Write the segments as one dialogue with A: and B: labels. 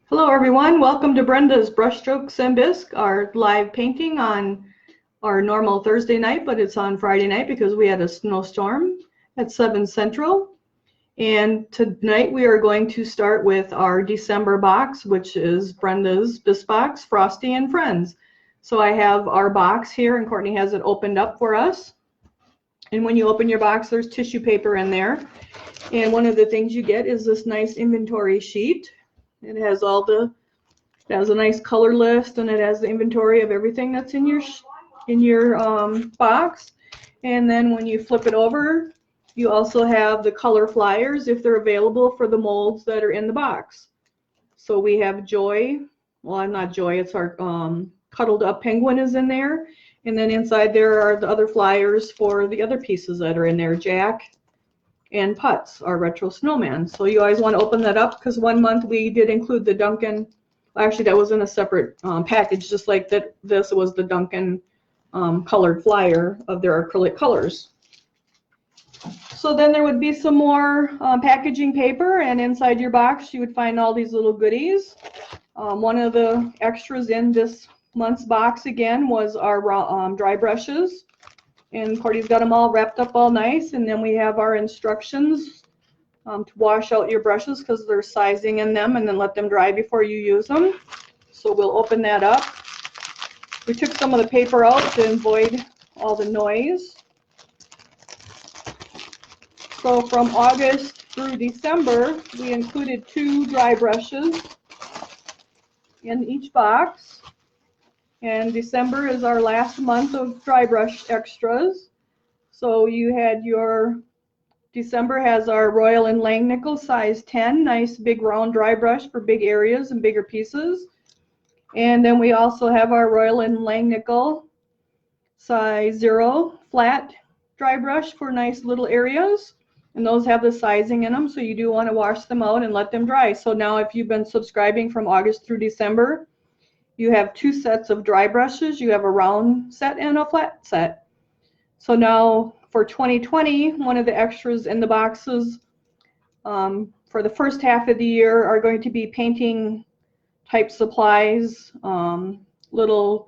A: Hello everyone, welcome to Brenda's Brushstrokes and Bisque, our live painting on our normal Thursday night, but it's on Friday night because we had a snowstorm at 7 Central. And tonight we are going to start with our December box, which is Brenda's Bisque box, Frosty and Friends. So I have our box here and Courtney has it opened up for us. And when you open your box, there's tissue paper in there. And one of the things you get is this nice inventory sheet. It has it has a nice color list, and it has the inventory of everything that's in your box. And then when you flip it over, you also have the color flyers if they're available for the molds that are in the box. So we have Joy. Well, I'm not Joy. It's our Cuddled Up Penguin is in there, and then inside there are the other flyers for the other pieces that are in there. Jack and Putz, our retro snowman. So you always want to open that up because one month we did include the Duncan. Actually, that was in a separate package, just like that. This was the Duncan colored flyer of their acrylic colors. So then there would be some more packaging paper, and inside your box you would find all these little goodies. One of the extras in this month's box again was our dry brushes. And Courtney's got them all wrapped up all nice, and then we have our instructions to wash out your brushes because there's sizing in them, and then let them dry before you use them. So we'll open that up. We took some of the paper out to avoid all the noise. So from August through December, we included 2 dry brushes in each box. And December is our last month of dry brush extras. So you had your, December has our Royal and Langnickel size 10, nice big round dry brush for big areas and bigger pieces. And then we also have our Royal and Langnickel size 0 flat dry brush for nice little areas. And those have the sizing in them, so you do want to wash them out and let them dry. So now if you've been subscribing from August through December, you have 2 sets of dry brushes. You have a round set and a flat set. So now for 2020, one of the extras in the boxes for the first half of the year are going to be painting type supplies, little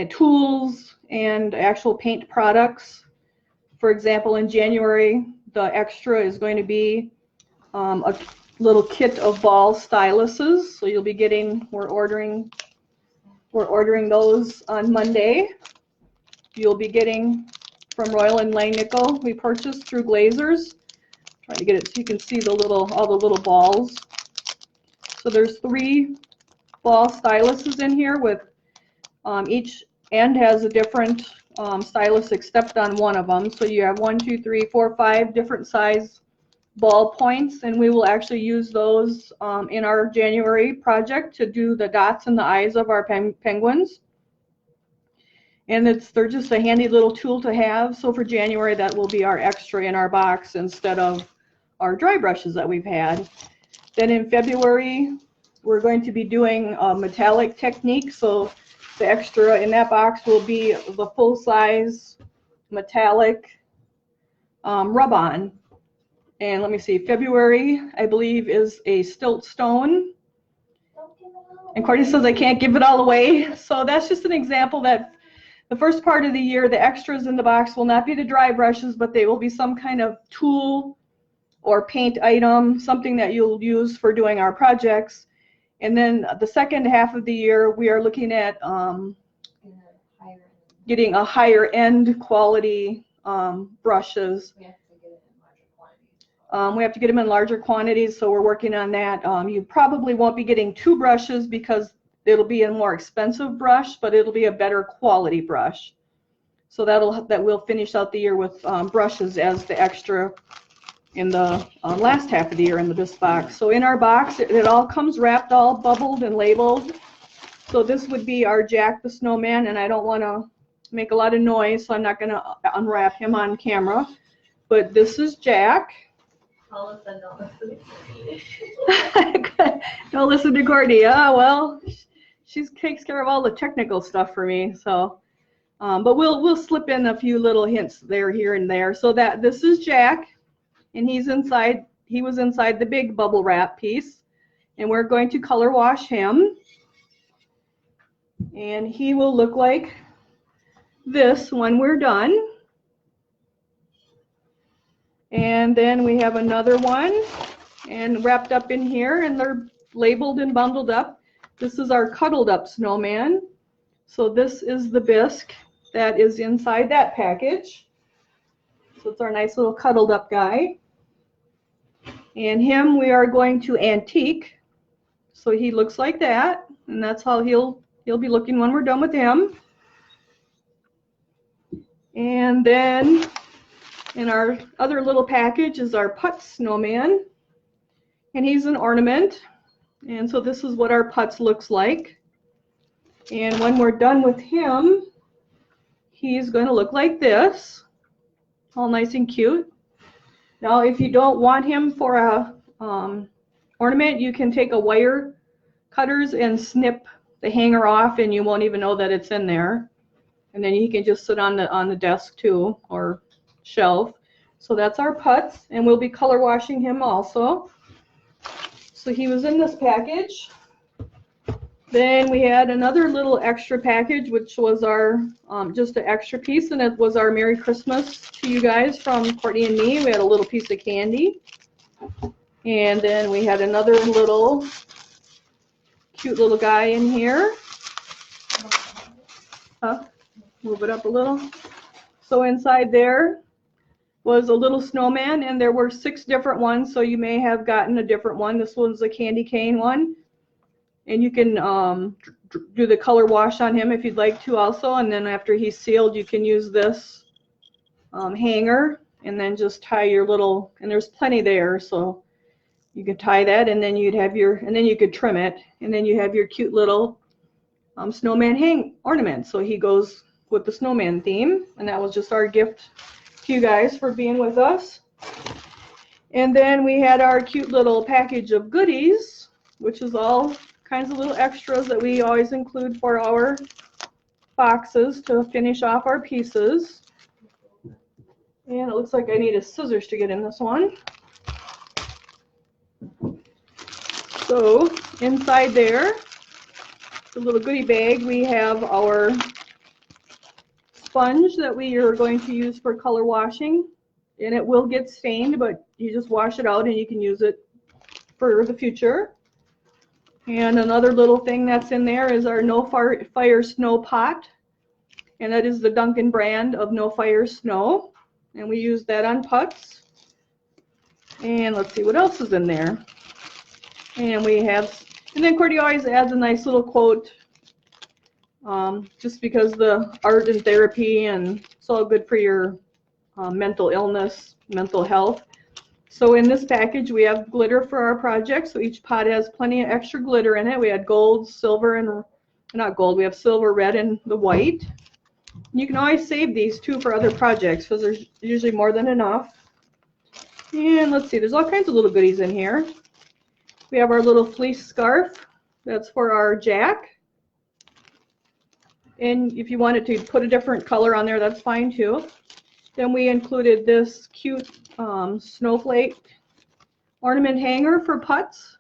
A: tools, and actual paint products. For example, in January, the extra is going to be a little kit of ball styluses. So you'll be getting, we're ordering those on Monday. You'll be getting from Royal and Langnickel. We purchased through Glazers. Trying to get it so you can see the all the little balls. So there's 3 ball styluses in here with each end has a different stylus except on one of them. So you have 1, 2, 3, 4, 5 different size ball points, and we will actually use those in our January project to do the dots and the eyes of our penguins. And they're just a handy little tool to have. So for January, that will be our extra in our box instead of our dry brushes that we've had. Then in February, we're going to be doing a metallic technique. So the extra in that box will be the full-size metallic rub-on. And let me see, February, I believe, is a stilt stone. And Courtney says I can't give it all away. So that's just an example that the first part of the year, the extras in the box will not be the dry brushes, but they will be some kind of tool or paint item, something that you'll use for doing our projects. And then the second half of the year, we are looking at getting a higher end quality brushes. We have to get them in larger quantities, so we're working on that. You probably won't be getting 2 brushes because it'll be a more expensive brush, but it'll be a better quality brush. So that will finish out the year with brushes as the extra in the last half of the year in the Bisque box. So in our box, it all comes wrapped, all bubbled and labeled. So this would be our Jack the Snowman, and I don't want to make a lot of noise, so I'm not going to unwrap him on camera. But this is Jack. Don't listen to Courtney. Well, she takes care of all the technical stuff for me. So, but we'll slip in a few little hints there, here and there. So that this is Jack, and he was inside the big bubble wrap piece. And we're going to color wash him. And he will look like this when we're done. And then we have another one, and wrapped up in here, and they're labeled and bundled up. This is our cuddled up snowman. So this is the bisque that is inside that package. So it's our nice little cuddled up guy. And him we are going to antique. So he looks like that, and that's how he'll be looking when we're done with him. And then in our other little package is our Putz snowman, and he's an ornament. And so this is what our Putz looks like. And when we're done with him, he's going to look like this, all nice and cute. Now, if you don't want him for a ornament, you can take a wire cutters and snip the hanger off, and you won't even know that it's in there. And then he can just sit on the desk too, or shelf. So that's our Putz, and we'll be color washing him also. So he was in this package. Then we had another little extra package, which was our just an extra piece, and it was our Merry Christmas to you guys from Courtney and me. We had a little piece of candy. And then we had another little cute little guy in here. Move it up a little. So inside there was a little snowman, and there were 6 different ones, so you may have gotten a different one. This one's a candy cane one, and you can do the color wash on him if you'd like to also, and then after he's sealed you can use this hanger and then just tie your little, and there's plenty there, so you could tie that, and then you'd have your, and then you could trim it, and then you have your cute little snowman hang ornament. So he goes with the snowman theme, and that was just our gift to you guys for being with us. And then we had our cute little package of goodies, which is all kinds of little extras that we always include for our boxes to finish off our pieces. And it looks like I need a scissors to get in this one. So inside there, the little goodie bag, we have our sponge that we are going to use for color washing, and it will get stained, but you just wash it out and you can use it for the future. And another little thing that's in there is our No Fire Snow pot, and that is the Duncan brand of No Fire Snow, and we use that on Putz. And let's see what else is in there. And we have, and then Courtney always adds a nice little quote, just because the art and therapy, and it's all good for your mental illness, mental health. So in this package we have glitter for our project, so each pot has plenty of extra glitter in it. We had gold, silver, and not gold, we have silver, red, and the white. You can always save these too for other projects because there's usually more than enough. And let's see, there's all kinds of little goodies in here. We have our little fleece scarf, that's for our Jack. And if you wanted to put a different color on there, that's fine too. Then we included this cute snowflake ornament hanger for Putz.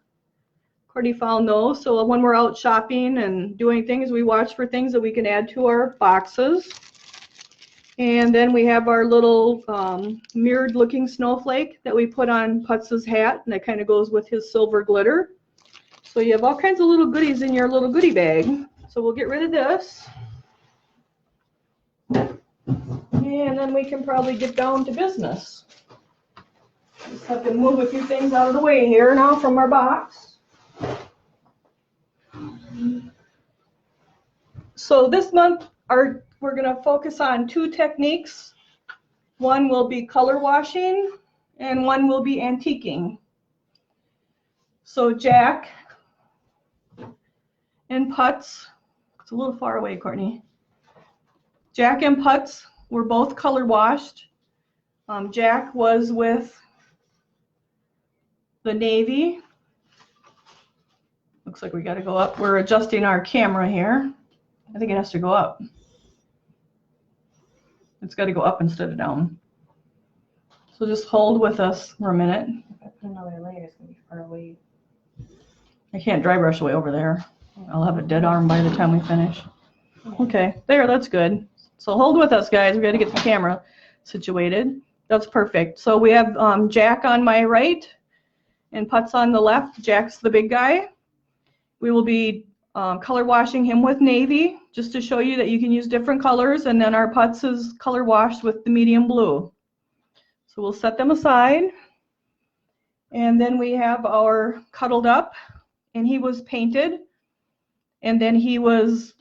A: Courtney found those, so when we're out shopping and doing things, we watch for things that we can add to our boxes. And then we have our little mirrored looking snowflake that we put on Putz's hat, and that kind of goes with his silver glitter. So you have all kinds of little goodies in your little goodie bag. So we'll get rid of this. And then we can probably get down to business. Just have to move a few things out of the way here now from our box. So this month we're going to focus on 2 techniques. One will be color washing and one will be antiquing. So Jack and Putz, it's a little far away, Courtney. Jack and Putz were both color washed. Jack was with the navy. Looks like we got to go up. We're adjusting our camera here. I think it has to go up. It's got to go up instead of down. So just hold with us for a minute.
B: If I put another layer, it's going to be far away.
A: I can't dry brush away over there. I'll have a dead arm by the time we finish. Okay, there, that's good. So hold with us, guys. We got to get the camera situated. That's perfect. So we have Jack on my right and Putz on the left. Jack's the big guy. We will be color washing him with navy, just to show you that you can use different colors, and then our Putz is color washed with the medium blue. So we'll set them aside. And then we have our Cuddled Up, and he was painted, and then he was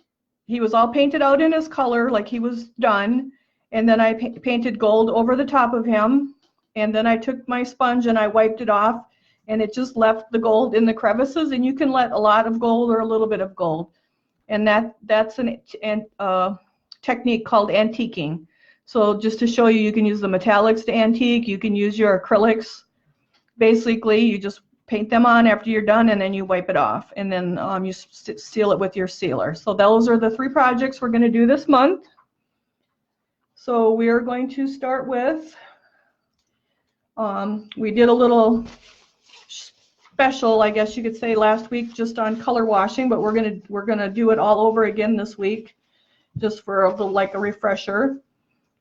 A: all painted out in his color like he was done, and then I painted gold over the top of him, and then I took my sponge and I wiped it off, and it just left the gold in the crevices, and you can let a lot of gold or a little bit of gold, and that's a technique called antiquing. So just to show you, you can use the metallics to antique, you can use your acrylics. Basically, you just paint them on after you're done, and then you wipe it off, and then you seal it with your sealer. So those are the 3 projects we're going to do this month. So we are going to start with, we did a little special, I guess you could say, last week just on color washing, but we're gonna do it all over again this week, just for like a refresher.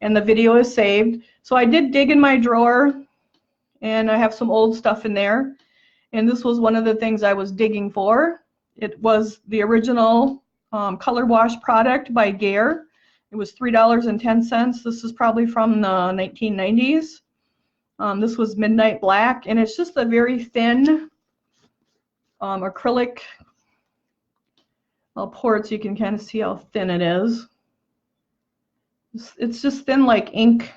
A: And the video is saved. So I did dig in my drawer, and I have some old stuff in there. And this was one of the things I was digging for. It was the original color wash product by Gare. It was $3.10. This is probably from the 1990s. This was Midnight Black, and it's just a very thin acrylic. I'll pour it so you can kind of see how thin it is. It's just thin like ink.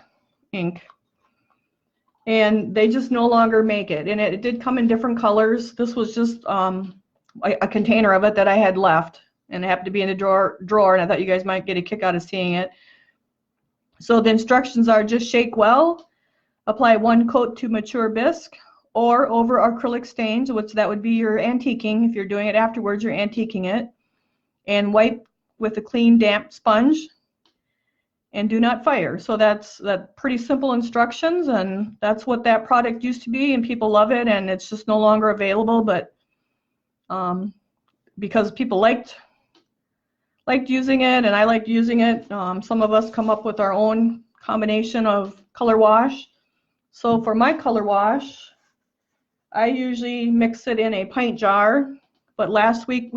A: And they just no longer make it. And it did come in different colors. This was just a container of it that I had left, and it happened to be in a drawer, and I thought you guys might get a kick out of seeing it. So the instructions are just shake well, apply 1 coat to mature bisque or over acrylic stains, which that would be your antiquing. If you're doing it afterwards, you're antiquing it, and wipe with a clean damp sponge, and do not fire. So that's pretty simple instructions, and that's what that product used to be, and people love it, and it's just no longer available. But because people liked using it, and I liked using it, some of us come up with our own combination of color wash. So for my color wash, I usually mix it in a pint jar, but last week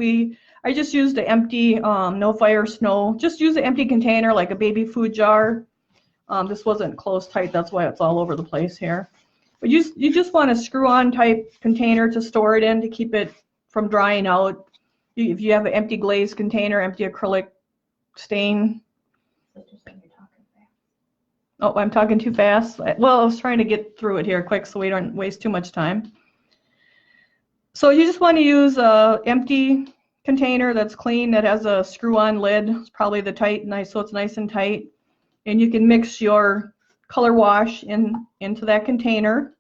A: I just used an empty, no fire snow. Just use an empty container like a baby food jar. This wasn't closed tight, that's why it's all over the place here. But you just want a screw-on type container to store it in to keep it from drying out. If you have an empty glaze container, empty acrylic stain. Oh, I'm talking too fast. Well, I was trying to get through it here quick so we don't waste too much time. So you just want to use an empty container that's clean, that has a screw-on lid. It's probably so it's nice and tight. And you can mix your color wash into that container,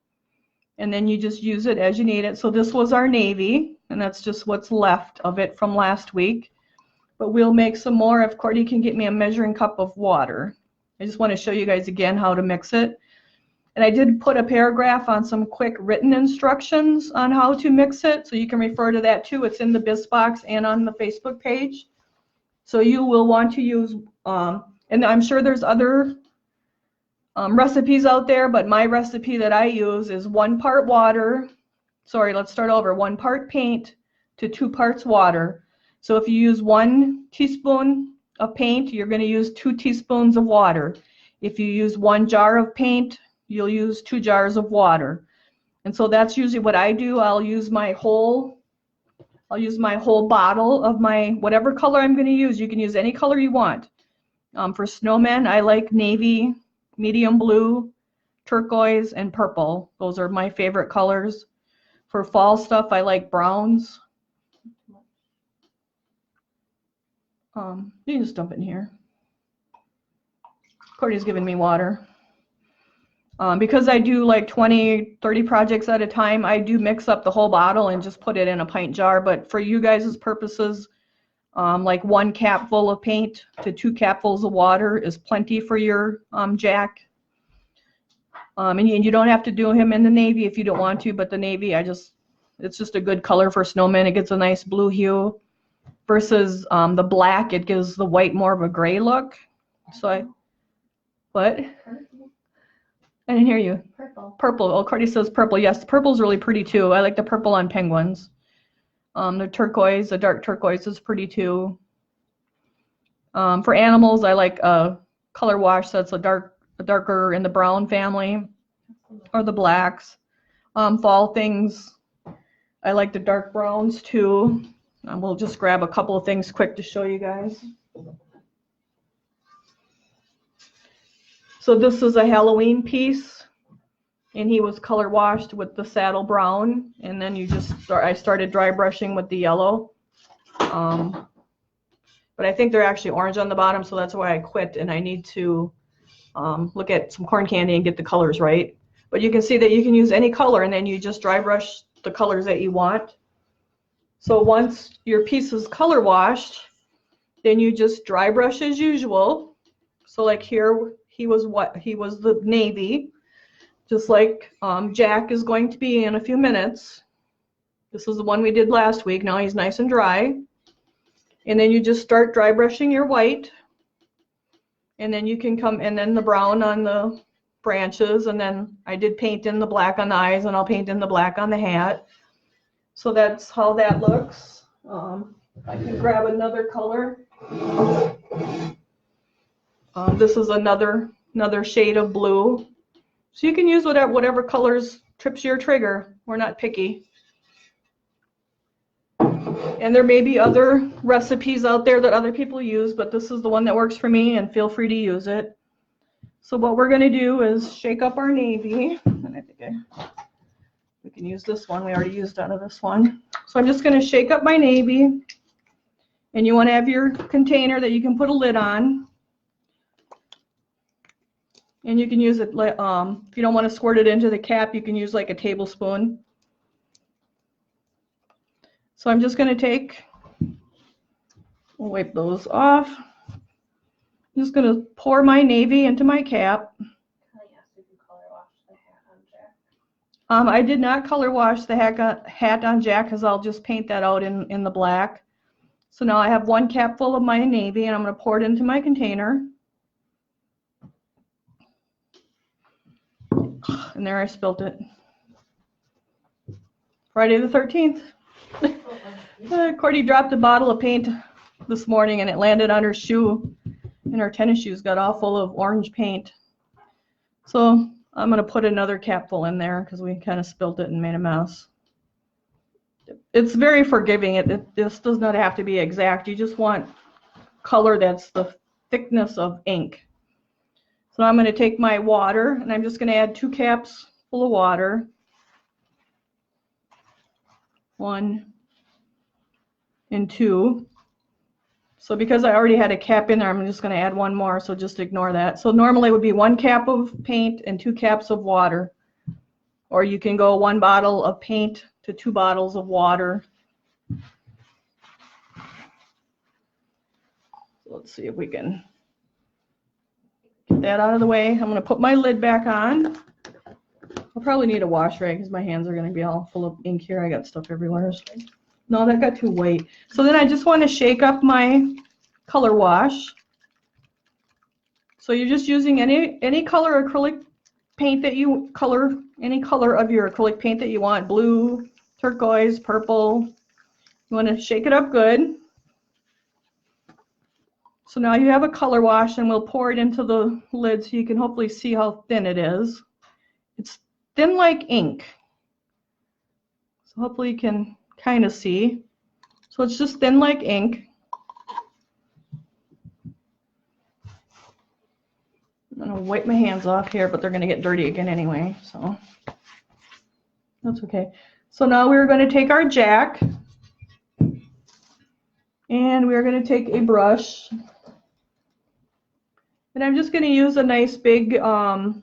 A: and then you just use it as you need it. So this was our navy, and that's just what's left of it from last week. But we'll make some more if Courtney can get me a measuring cup of water. I just want to show you guys again how to mix it. And I did put a paragraph on some quick written instructions on how to mix it, so you can refer to that too. It's in the Bisque box and on the Facebook page. So you will want to use, and I'm sure there's other recipes out there, but my recipe that I use is 1 part water. Sorry, let's start over. 1 part paint to 2 parts water. So if you use 1 teaspoon of paint, you're going to use 2 teaspoons of water. If you use 1 jar of paint, you'll use 2 jars of water. And so that's usually what I do. I'll use my whole bottle of my whatever color I'm going to use. You can use any color you want. For Snowman, I like navy, medium blue, turquoise, and purple. Those are my favorite colors. For fall stuff, I like browns. You can just dump it in here. Courtney's giving me water. Because I do like 20, 30 projects at a time, I do mix up the whole bottle and just put it in a pint jar. But for you guys' purposes, like 1 capful of paint to 2 capfuls of water is plenty for your Jack. And you don't have to do him in the navy if you don't want to, but the navy, I just It's just a good color for Snowman. It gets a nice blue hue versus the black. It gives the white more of a gray look. So what?
B: Purple.
A: I didn't hear you.
B: Purple.
A: Purple. Oh, Cardi says purple. Yes, purple's really pretty too. I like the purple on penguins. The turquoise, the dark turquoise is pretty too. For animals, I like a color wash that's a darker in the brown family or the blacks. Fall things, I like the dark browns too. We'll just grab a couple of things quick to show you guys. So this is a Halloween piece, and he was color washed with the saddle brown, and then I started dry brushing with the yellow. But I think they're actually orange on the bottom, so that's why I quit, and I need to look at some corn candy and get the colors right. But you can see that you can use any color, and then you just dry brush the colors that you want. So once your piece is color washed, then you just dry brush as usual. So like here, he was the navy, just like Jack is going to be in a few minutes. This is the one we did last week. Now he's nice and dry. And then you just start dry brushing your white. And then you can and then the brown on the branches. And then I did paint in the black on the eyes, and I'll paint in the black on the hat. So that's how that looks. I can grab another color. This is another shade of blue. So you can use whatever colors trips your trigger. We're not picky. And there may be other recipes out there that other people use, but this is the one that works for me, and feel free to use it. So what we're going to do is shake up our navy. And I think we can use this one. We already used out of this one. So I'm just going to shake up my navy. And you want to have your container that you can put a lid on. And you can use it, if you don't want to squirt it into the cap, you can use like a tablespoon. So I'm just going to we'll wipe those off. I'm just going to pour my navy into my cap. I did not color wash the hat on Jack, because I'll just paint that out in the black. So now I have one cap full of my navy, and I'm going to pour it into my container. And there I spilt it. Friday the 13th. Cordy dropped a bottle of paint this morning, and it landed on her shoe, and her tennis shoes got all full of orange paint. So I'm going to put another capful in there because we kind of spilt it and made a mess. It's very forgiving. This does not have to be exact. You just want color that's the thickness of ink. So I'm going to take my water, and I'm just going to add 2 caps full of water. 1 and 2. So because I already had a cap in there, I'm just going to add 1 more, so just ignore that. So normally it would be 1 cap of paint and 2 caps of water. Or you can go 1 bottle of paint to 2 bottles of water. So let's see if we can get that out of the way. I'm going to put my lid back on. I'll probably need a wash rag because my hands are going to be all full of ink here. I got stuff everywhere. No, that got too white. So then I just want to shake up my color wash. So you're just using any color acrylic paint that you any color of your acrylic paint that you want, blue, turquoise, purple. You want to shake it up good. So now you have a color wash, and we'll pour it into the lid so you can hopefully see how thin it is. It's thin like ink. So hopefully you can kind of see. So it's just thin like ink. I'm going to wipe my hands off here, but they're going to get dirty again anyway, so that's okay. So now we're going to take our Jack, and we're going to take a brush. And I'm just going to use a nice big,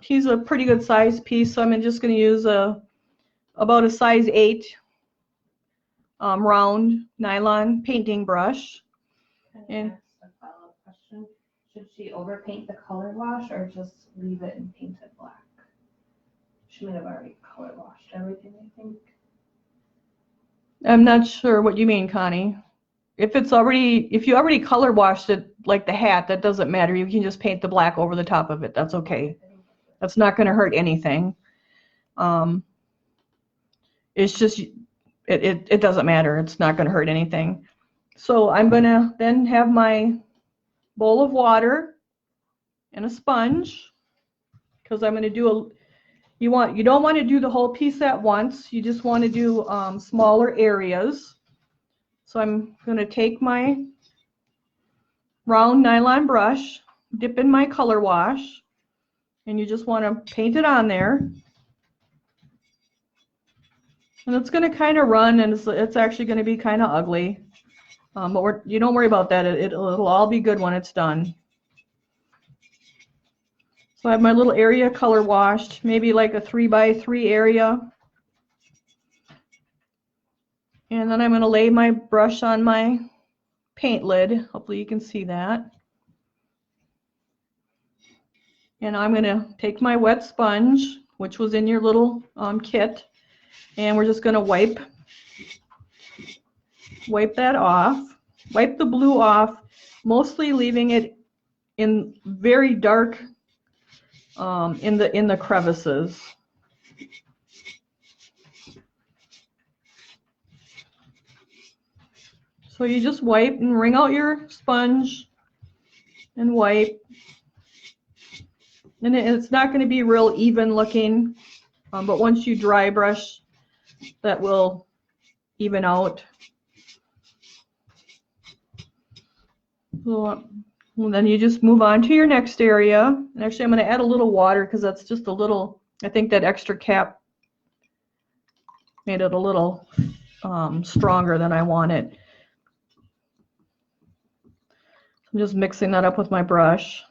A: he's a pretty good size piece, so I'm just going to use about a size 8 round nylon painting brush.
B: And a follow-up question. Should she overpaint the color wash or just leave it and paint it black? She might have already color washed everything, I think.
A: I'm not sure what you mean, Connie. If you already color washed it, like the hat, that doesn't matter. You can just paint the black over the top of it. That's okay. That's not going to hurt anything. It's just, it doesn't matter. It's not going to hurt anything. So I'm going to then have my bowl of water and a sponge, because I'm going to do you don't want to do the whole piece at once. You just want to do smaller areas. So I'm going to take my round nylon brush, dip in my color wash, and you just want to paint it on there. And it's going to kind of run, and it's actually going to be kind of ugly. But you don't worry about that. It'll all be good when it's done. So I have my little area color washed, maybe like a 3x3 area. And then I'm going to lay my brush on my paint lid. Hopefully you can see that. And I'm going to take my wet sponge, which was in your little kit, and we're just going to wipe that off. Wipe the blue off, mostly leaving it in very dark in the crevices. So you just wipe and wring out your sponge and wipe. And it's not going to be real even looking, but once you dry brush, that will even out. So then you just move on to your next area. And actually, I'm going to add a little water because that's just a little, I think that extra cap made it a little stronger than I wanted. I'm just mixing that up with my brush.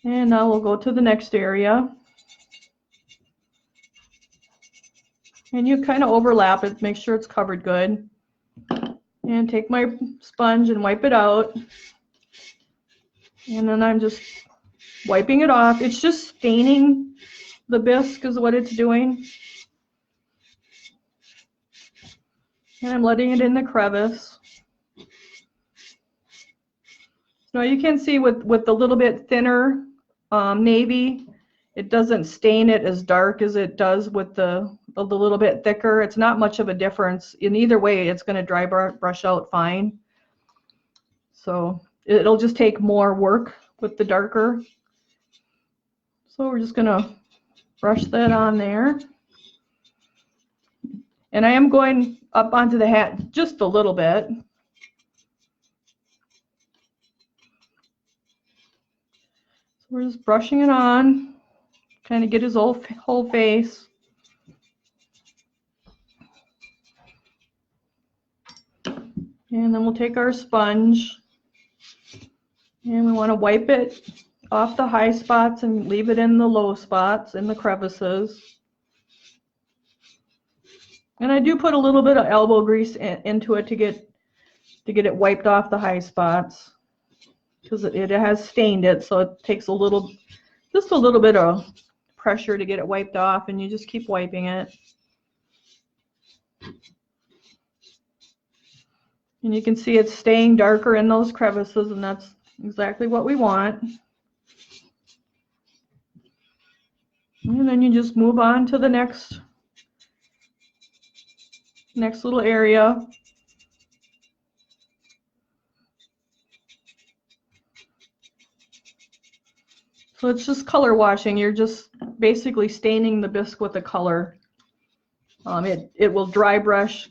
A: And now we'll go to the next area. And you kind of overlap it, make sure it's covered good. And take my sponge and wipe it out. And then I'm just wiping it off. It's just staining the bisque is what it's doing. And I'm letting it in the crevice. Now you can see with the little bit thinner navy, it doesn't stain it as dark as it does with the little bit thicker. It's not much of a difference. In either way, it's going to dry brush out fine. So it'll just take more work with the darker. So we're just going to brush that on there. And I am going up onto the hat just a little bit. So we're just brushing it on, kind of get his whole face. And then we'll take our sponge and we want to wipe it off the high spots and leave it in the low spots in the crevices. And I do put a little bit of elbow grease into it to get it wiped off the high spots because it has stained it, so it takes just a little bit of pressure to get it wiped off, and you just keep wiping it. And you can see it's staying darker in those crevices, and that's exactly what we want. And then you just move on to the next little area. So it's just color washing. You're just basically staining the bisque with the color. It will dry brush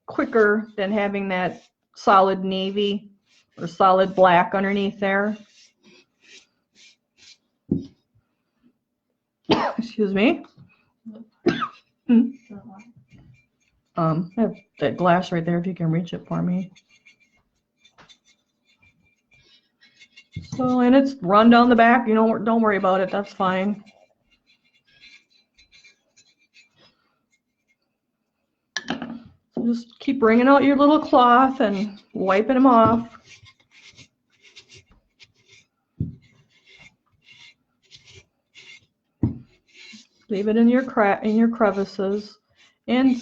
A: quicker than having that solid navy or solid black underneath there. Excuse me. I have that glass right there if you can reach it for me. So, and it's run down the back, you know, don't worry about it, that's fine. So just keep bringing out your little cloth and wiping them off. Leave it in your crevices and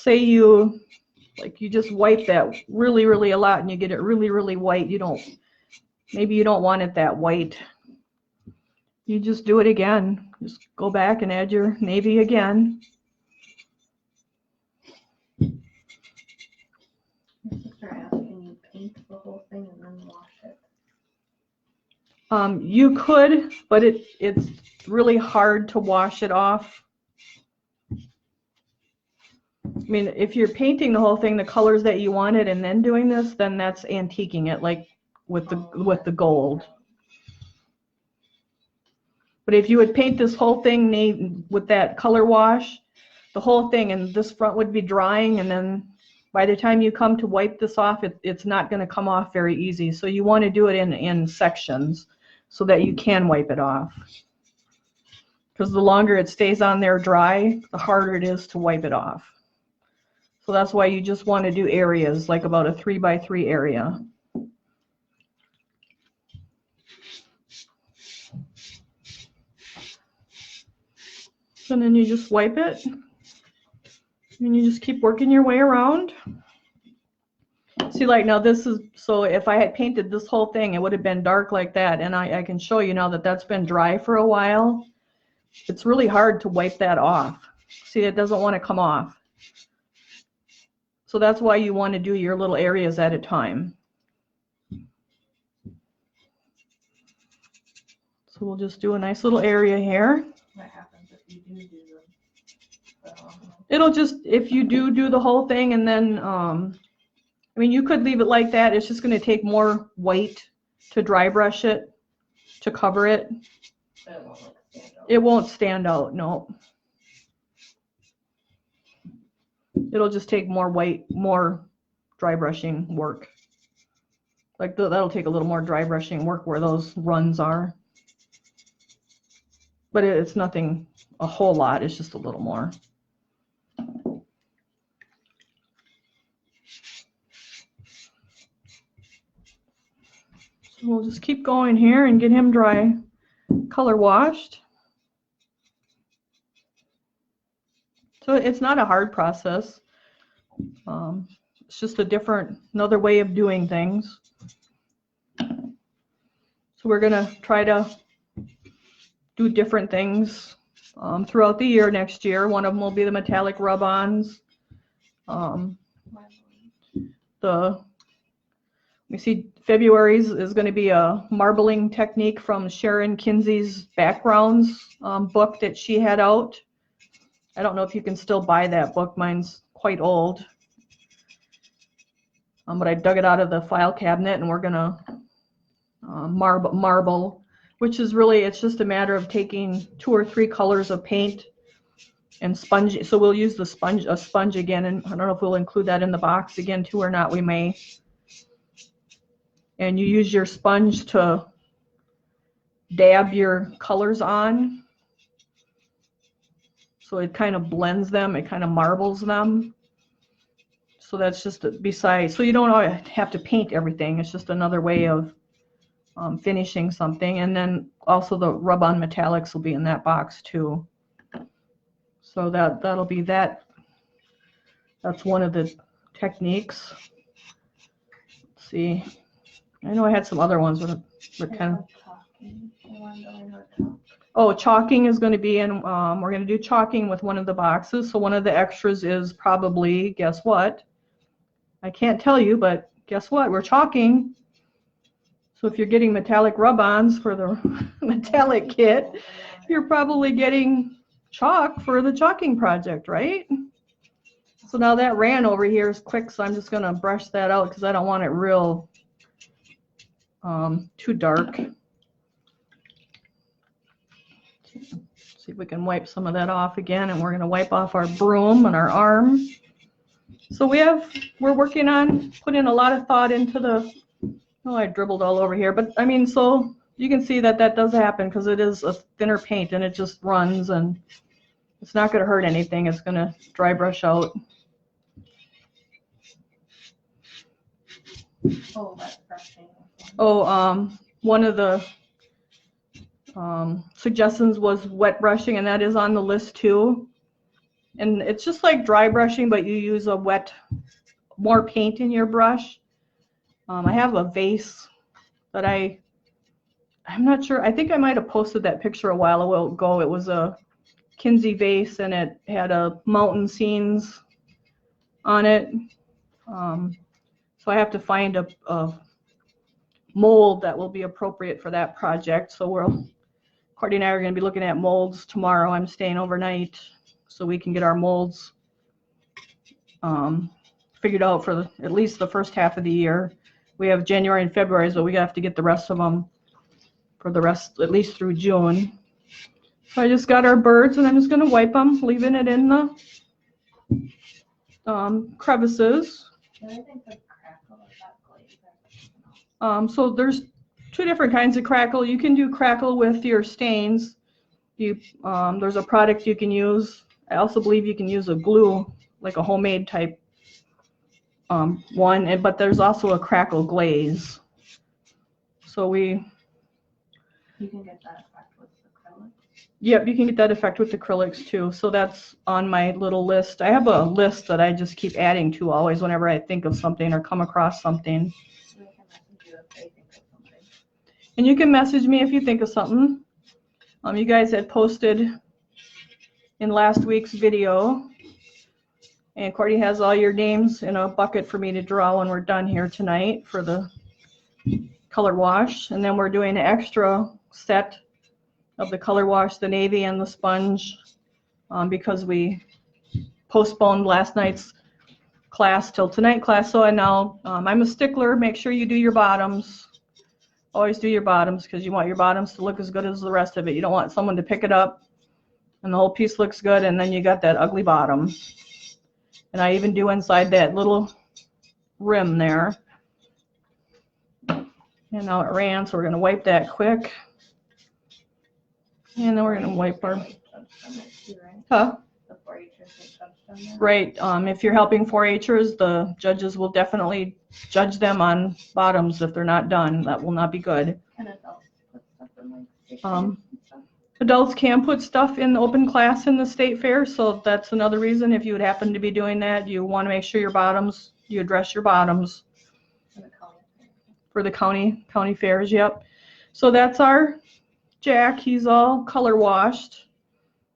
A: say you just wipe that really, really a lot and you get it really, really white. Maybe you don't want it that white. You just do it again. Just go back and add your navy again.
B: My sister asked, can you paint the whole thing and then wash it?
A: You could, but it's really hard to wash it off. I mean, if you're painting the whole thing, the colors that you wanted, and then doing this, then that's antiquing it, like with the gold. But if you would paint this whole thing with that color wash, the whole thing, and this front would be drying, and then by the time you come to wipe this off, it's not going to come off very easy. So you want to do it in sections so that you can wipe it off. Because the longer it stays on there dry, the harder it is to wipe it off. So that's why you just want to do areas, like about a 3x3 area. And then you just wipe it, and you just keep working your way around. See, like now this is, so if I had painted this whole thing, it would have been dark like that, and I can show you now that that's been dry for a while. It's really hard to wipe that off. See, it doesn't want to come off. So that's why you want to do your little areas at a time. So we'll just do a nice little area here.
B: What happens if you do the
A: It'll just, if you do the whole thing, and then, I mean, you could leave it like that. It's just going to take more white to dry brush it, to cover it. It won't stand out, no. It'll just take more white, more dry brushing work. Like that'll take a little more dry brushing work where those runs are. But it's nothing, a whole lot, it's just a little more. So we'll just keep going here and get him dry color washed. So it's not a hard process. It's just another way of doing things. So we're gonna try to do different things throughout the year next year. One of them will be the metallic rub-ons. We see February's is going to be a marbling technique from Sharon Kinsey's Backgrounds book that she had out. I don't know if you can still buy that book. Mine's quite old. But I dug it out of the file cabinet, and we're going to marble, which is really, it's just a matter of taking 2 or 3 colors of paint and sponge. So we'll use a sponge again, and I don't know if we'll include that in the box again too or not. We may. And you use your sponge to dab your colors on. So it kind of blends them, it kind of marbles them. So that's just besides, so you don't have to paint everything. It's just another way of finishing something. And then also the rub-on metallics will be in that box too. So that'll be that. That's one of the techniques. Let's see. I know I had some other ones, but kind of. Oh, chalking is going to be in, we're going to do chalking with one of the boxes. So one of the extras is probably, guess what? I can't tell you, but guess what? We're chalking. So if you're getting metallic rub-ons for the metallic kit, you're probably getting chalk for the chalking project, right? So now that ran over here is quick, so I'm just going to brush that out because I don't want it real too dark. See if we can wipe some of that off again, and we're going to wipe off our broom and our arm. So we're working on putting a lot of thought into the, oh, I dribbled all over here, but I mean, so you can see that does happen because it is a thinner paint and it just runs, and it's not going to hurt anything. It's going to dry brush out.
B: Oh, that's brushing.
A: Oh, one of the suggestions was wet brushing, and that is on the list too. And it's just like dry brushing, but you use a more paint in your brush. I have a vase that I'm not sure. I think I might have posted that picture a while ago. It was a Kinsey vase, and it had a mountain scenes on it. So I have to find a mold that will be appropriate for that project. So Courtney and I are going to be looking at molds tomorrow. I'm staying overnight so we can get our molds figured out for at least the first half of the year. We have January and February, so we have to get the rest of them for the rest, at least through June. So I just got our birds, and I'm just going to wipe them, leaving it in the crevices.
B: What do you think of Crackle or that glaze?
A: So there's two different kinds of Crackle. You can do Crackle with your stains. There's a product you can use. I also believe you can use a glue, like a homemade type one, but there's also a Crackle Glaze. So
B: you can get that effect with acrylics?
A: Yep, you can get that effect with acrylics too. So that's on my little list. I have a list that I just keep adding to always whenever I think of something or come across something. And you can message me if you think of something. You guys had posted in last week's video, and Courtney has all your names in a bucket for me to draw when we're done here tonight for the color wash. And then we're doing an extra set of the color wash, the navy and the sponge, because we postponed last night's class till tonight class. So now I'm a stickler. Make sure you do your bottoms. Always do your bottoms, because you want your bottoms to look as good as the rest of it. You don't want someone to pick it up and the whole piece looks good and then you got that ugly bottom. And I even do inside that little rim there. And now it ran, so we're going to wipe that quick. And then we're going to wipe our... Huh? Right. If you're helping 4-H'ers, the judges will definitely judge them on bottoms if they're not done. That will not be good.
B: Can adults put stuff in like state fairs and stuff?
A: Adults can put stuff in the open class in the state fair, so that's another reason. If you would happen to be doing that, you want to make sure your bottoms, you address your bottoms for the county fairs. Yep. So that's our Jack. He's all color washed.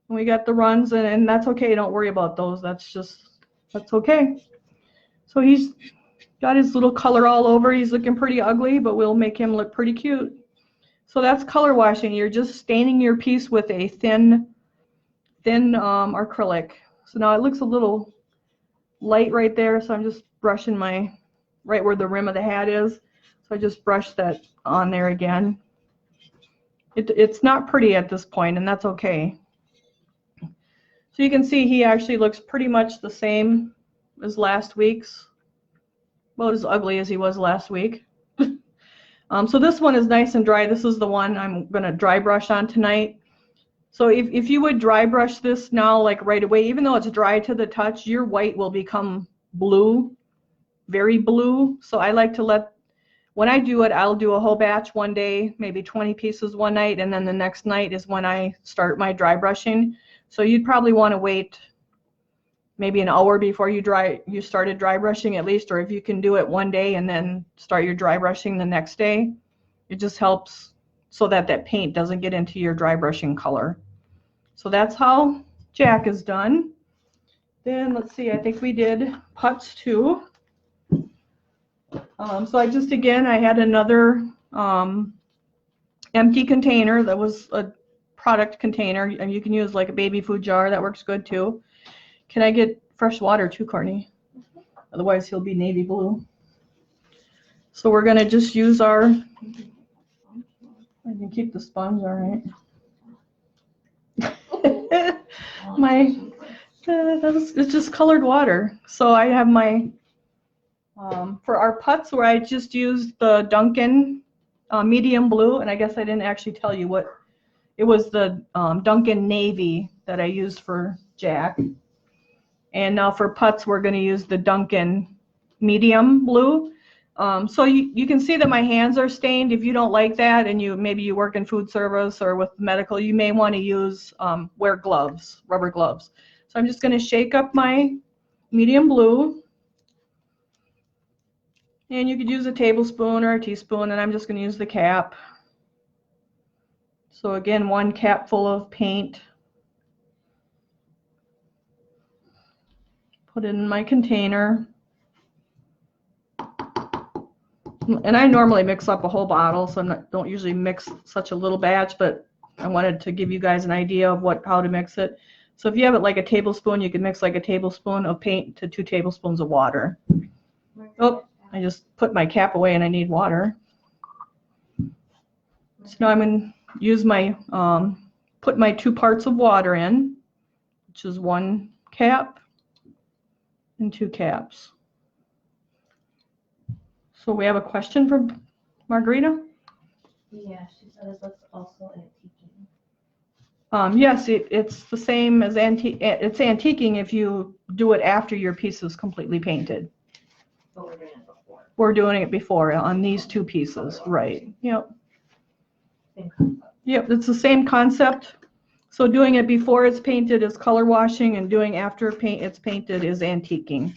A: We got the runs, and that's okay. Don't worry about those. That's okay. So he's got his little color all over. He's looking pretty ugly, but we'll make him look pretty cute. So that's color washing. You're just staining your piece with a thin acrylic. So now it looks a little light right there, so I'm just brushing right where the rim of the hat is. So I just brush that on there again. It's not pretty at this point, and that's okay. So you can see he actually looks pretty much the same as last week's. About as ugly as he was last week. So this one is nice and dry. This is the one I'm going to dry brush on tonight. So if you would dry brush this now, like right away, even though it's dry to the touch, your white will become blue, very blue. So I like to when I do it, I'll do a whole batch one day, maybe 20 pieces one night, and then the next night is when I start my dry brushing. So you'd probably want to wait maybe an hour before you started dry brushing at least, or if you can do it one day and then start your dry brushing the next day. It just helps so that paint doesn't get into your dry brushing color. So that's how Jack is done. Then let's see, I think we did Putz too. So I had another empty container that was a product container, and you can use like a baby food jar. That works good too. Can I get fresh water too, Courtney? Otherwise he'll be navy blue. So we're going to just use I can keep the sponge, all right. It's just colored water. So I have my for our Putz, where I just used the Duncan medium blue, and I guess I didn't actually tell you what it was, the Duncan navy that I used for Jack. And now for Putz, we're going to use the Duncan medium blue. So you can see that my hands are stained. If you don't like that, and maybe you work in food service or with medical, you may want to use wear gloves, rubber gloves. So I'm just going to shake up my medium blue. And you could use a tablespoon or a teaspoon, and I'm just going to use the cap. So again, 1 cap full of paint. Put it in my container. And I normally mix up a whole bottle, so I don't usually mix such a little batch, but I wanted to give you guys an idea of how to mix it. So if you have it like a tablespoon, you can mix like a tablespoon of paint to 2 tablespoons of water. Oh, I just put my cap away and I need water. So now I'm going to use my, put my 2 parts of water in, which is 1 cap and 2 caps. So we have a question from Margarita?
B: Yeah, she said, is this also antiquing?
A: Yes, it's the same as it's antiquing if you do it after your piece is completely painted.
B: But we're doing it before.
A: We're doing it before on these 2 pieces, right? Yep.
B: Same concept.
A: Yep, it's the same concept. So doing it before it's painted is color washing, and doing after it's painted is antiquing.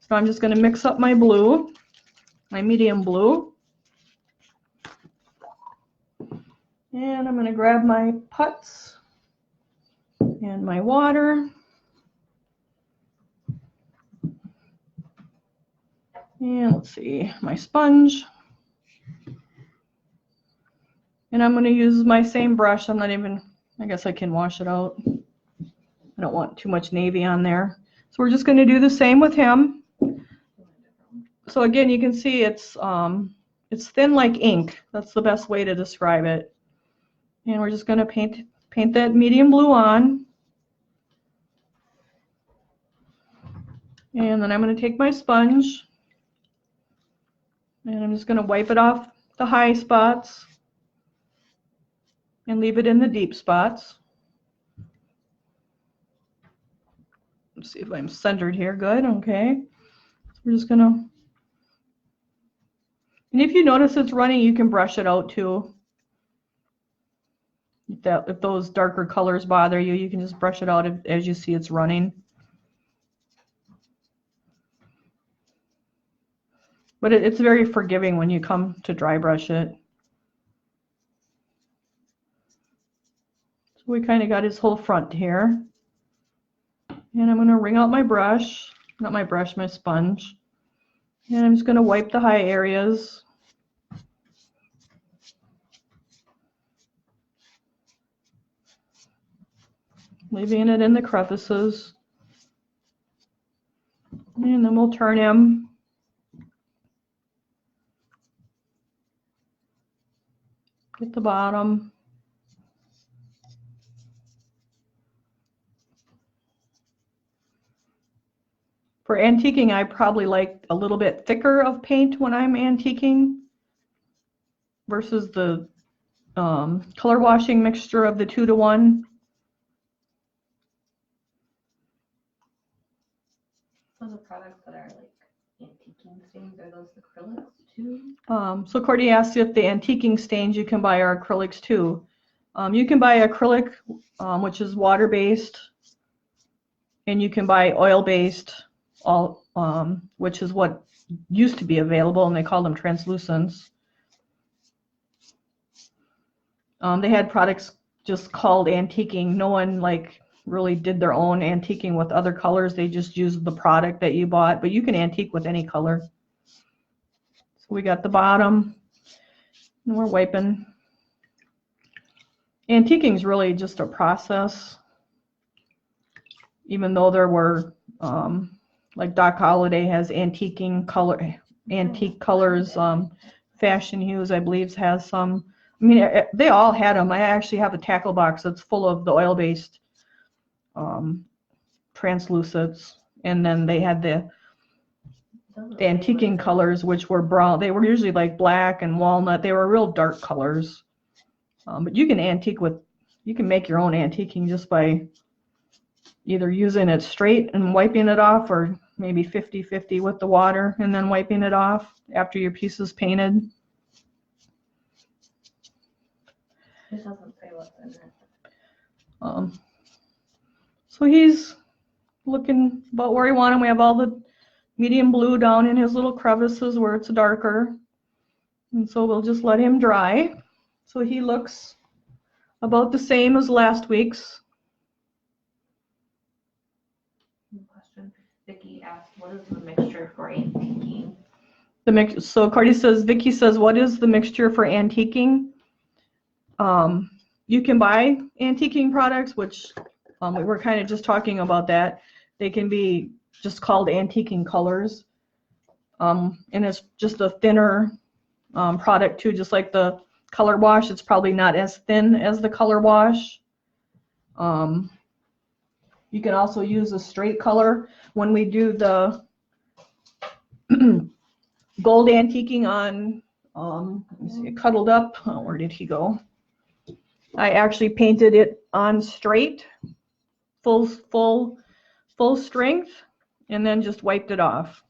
A: So I'm just going to mix up my blue, my medium blue. And I'm going to grab my Putz and my water. And let's see, my sponge. And I'm going to use my same brush. I'm not even, I guess I can wash it out. I don't want too much navy on there. So we're just going to do the same with him. So again, you can see it's thin like ink. That's the best way to describe it. And we're just going to paint that medium blue on. And then I'm going to take my sponge and I'm just going to wipe it off the high spots and leave it in the deep spots. Let's see if I'm centered here. Good. Okay. So we're just going to, and if you notice it's running, you can brush it out too. If those darker colors bother you, you can just brush it out as you see it's running. But it's very forgiving when you come to dry brush it. So we kind of got his whole front here. And I'm going to wring out my brush, not my brush, my sponge. And I'm just going to wipe the high areas. Leaving it in the crevices. And then we'll turn him. Get the bottom. For antiquing, I probably like a little bit thicker of paint when I'm antiquing versus the color washing mixture of the 2-to-1.
B: So the products that are like antiquing stains, are those acrylics too?
A: So Courtney asked if the antiquing stains you can buy are acrylics too. You can buy acrylic, which is water-based, and you can buy oil-based, which is what used to be available, and they call them translucents. They had products just called antiquing. No one really did their own antiquing with other colors. They just used the product that you bought, but you can antique with any color. So we got the bottom, and we're wiping. Antiquing is really just a process, even though there were, like Doc Holliday has antiquing color, antique colors, Fashion Hues, I believe, has some. I mean, they all had them. I actually have a tackle box that's full of the oil-based translucents, and then they had the antiquing colors, which were brown. They were usually like black and walnut. They were real dark colors. But you can antique with, you can make your own antiquing just by either using it straight and wiping it off, or maybe 50-50 with the water and then wiping it off after your piece is painted.
B: It doesn't say what's in it.
A: So he's looking about where we want him. We have all the medium blue down in his little crevices where it's darker. And so we'll just let him dry. So he looks about the same as last week's.
B: Question. Vicky asked, what is the mixture for antiquing?
A: So Cardi says, Vicky says, what is the mixture for antiquing? You can buy antiquing products, which we were kind of just talking about that. They can be just called antiquing colors. And it's just a thinner product too, just like the color wash. It's probably not as thin as the color wash. You can also use a straight color. When we do the gold antiquing on, let me see, Cuddled Up. Oh, where did he go? I actually painted it on straight, full strength, and then just wiped it off.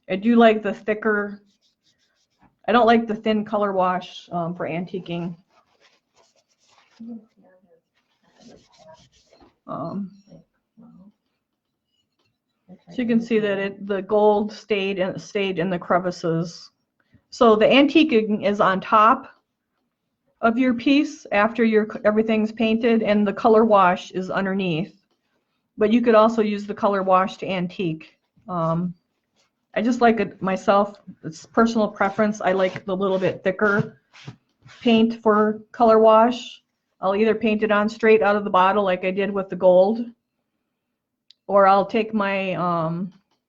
A: I do like the thicker. I don't like the thin color wash for antiquing. So you can see that the gold stayed in the crevices. So the antiquing is on top of your piece after everything's painted, and the color wash is underneath. But you could also use the color wash to antique. I just like it myself. It's personal preference. I like the little bit thicker paint for color wash. I'll either paint it on straight out of the bottle like I did with the gold, or I'll take my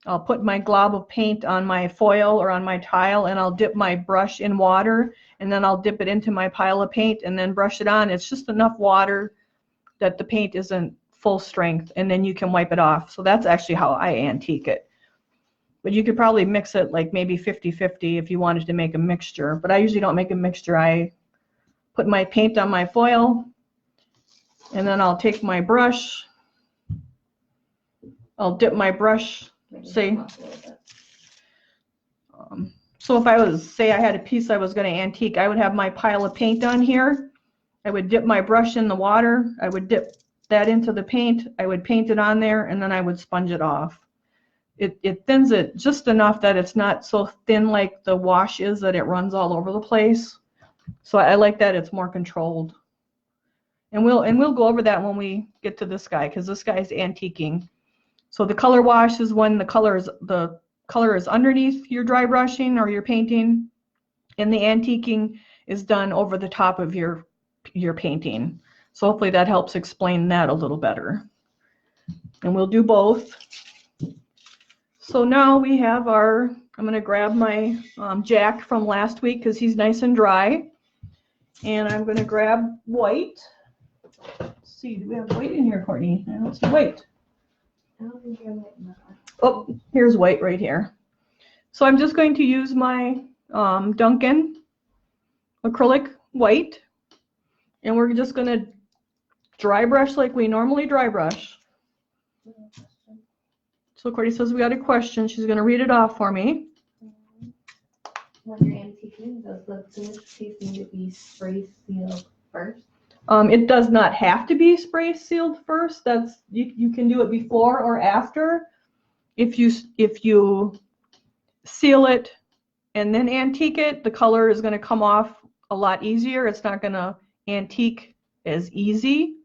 A: I'll put my glob of paint on my foil or on my tile, and I'll dip my brush in water, and then I'll dip it into my pile of paint and then brush it on. It's just enough water that the paint isn't full strength, and then you can wipe it off. So that's actually how I antique it. But you could probably mix it like maybe 50-50 if you wanted to make a mixture. But I usually don't make a mixture. I put my paint on my foil, and then I'll take my brush. I'll dip my brush, say. So if I was, say I had a piece I was going to antique, I would have my pile of paint on here. I would dip my brush in the water. I would dip that into the paint. I would paint it on there, and then I would sponge it off. It thins it just enough that it's not so thin like the wash is that it runs all over the place. So I like that it's more controlled. And we'll go over that when we get to this guy, because this guy is antiquing. So the color wash is when the color is underneath your dry brushing or your painting, and the antiquing is done over the top of your painting. So hopefully that helps explain that a little better. And we'll do both. So now we have I'm going to grab my Jack from last week because he's nice and dry. And I'm going to grab white. Let's see, do we have white in here, Courtney? I don't see white.
B: I don't think you have white in that one.
A: Oh, here's white right here. So I'm just going to use my Duncan acrylic white. And we're just going to dry brush like we normally dry brush. So Courtney says we got a question. She's going to read it off for me.
B: When you're antiquing, does the finished piece need to be spray sealed first?
A: It does not have to be spray sealed first. That's you can do it before or after. If you seal it and then antique it, the color is going to come off a lot easier. It's not going to antique as easy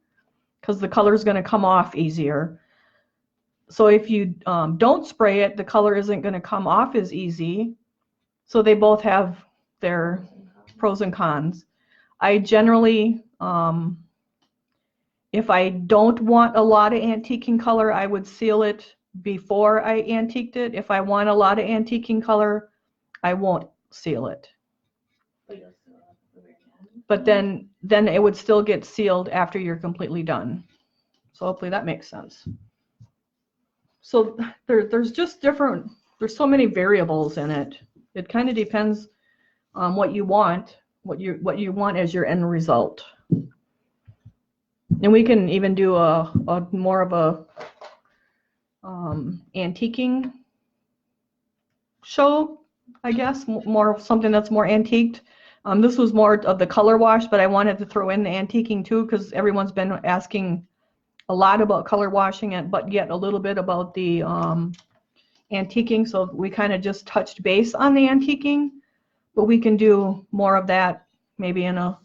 A: because the color is going to come off easier. So if you don't spray it, the color isn't going to come off as easy. So they both have their pros and cons. I generally, if I don't want a lot of antiquing color, I would seal it before I antiqued it. If I want a lot of antiquing color, I won't seal it. But then it would still get sealed after you're completely done. So hopefully that makes sense. So there's just different, there's so many variables in it. It kind of depends on what you want, what you want as your end result. And we can even do a more of a antiquing show, I guess, more something that's more antiqued. This was more of the color wash, but I wanted to throw in the antiquing too because everyone's been asking a lot about color washing it, but yet a little bit about the antiquing. So we kind of just touched base on the antiquing, but we can do more of that maybe in a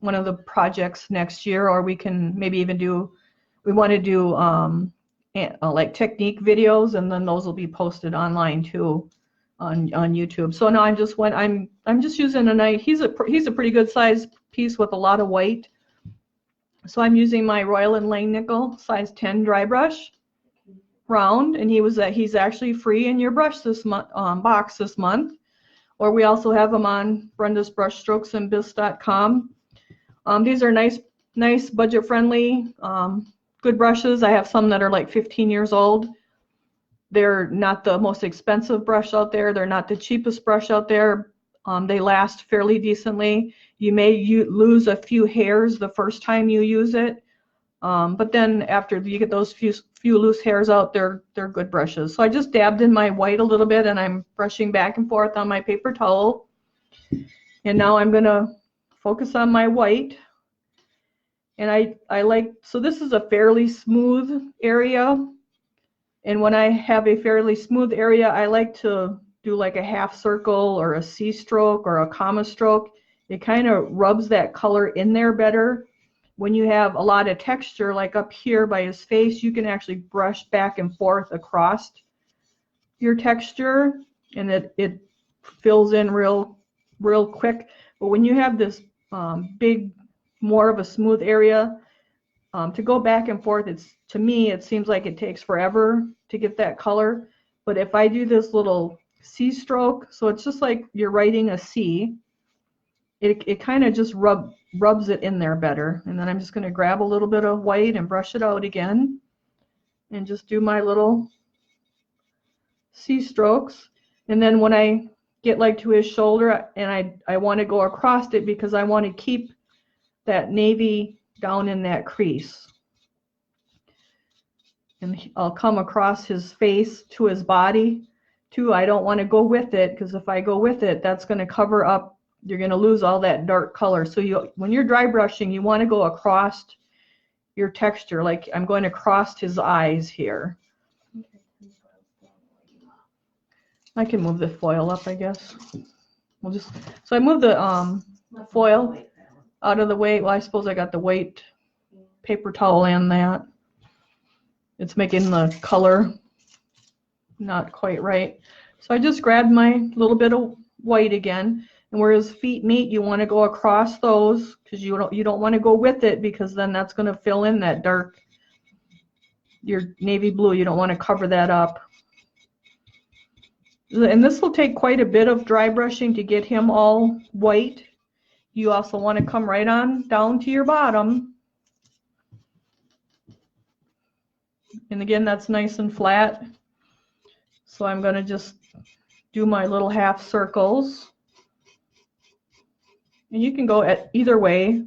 A: one of the projects next year, or we can maybe even do, we want to do like technique videos, and then those will be posted online too on YouTube. So now I'm just using a nice, he's a pretty good size piece with a lot of white. So I'm using my Royal and Langnickel size 10 dry brush round, and he's actually free in your brush this month, box this month. Or we also have them on Brenda's Brushstrokes and Bisque.com. These are nice budget friendly, good brushes. I have some that are like 15 years old. They're not the most expensive brush out there. They're not the cheapest brush out there. They last fairly decently. You may lose a few hairs the first time you use it, but then after you get those few loose hairs out, they're good brushes. So I just dabbed in my white a little bit, and I'm brushing back and forth on my paper towel. And now I'm gonna focus on my white. And I like, so this is a fairly smooth area. And when I have a fairly smooth area, I like to do like a half circle or a C stroke or a comma stroke. It kind of rubs that color in there better. When you have a lot of texture, like up here by his face, you can actually brush back and forth across your texture, and it fills in real quick. But when you have this big, more of a smooth area, to go back and forth, to me it seems like it takes forever to get that color. But if I do this little C stroke, so it's just like you're writing a C, it kind of just rubs it in there better. And then I'm just going to grab a little bit of white and brush it out again, and just do my little C strokes. And then when I get like to his shoulder, and I want to go across it because I want to keep that navy down in that crease. And I'll come across his face to his body too. I don't want to go with it, because if I go with it, that's going to cover up, you're going to lose all that dark color. So when you're dry brushing, you want to go across your texture. Like I'm going across his eyes here. I can move the foil up, I guess. So I moved the foil out of the way. Well, I suppose I got the white paper towel in that. It's making the color not quite right. So I just grabbed my little bit of white again, and where his feet meet, you want to go across those, because you don't want to go with it, because then that's going to fill in that dark, your navy blue. You don't want to cover that up. And this will take quite a bit of dry brushing to get him all white. You also want to come right on down to your bottom. And again, that's nice and flat. So I'm going to just do my little half circles. And you can go at either way.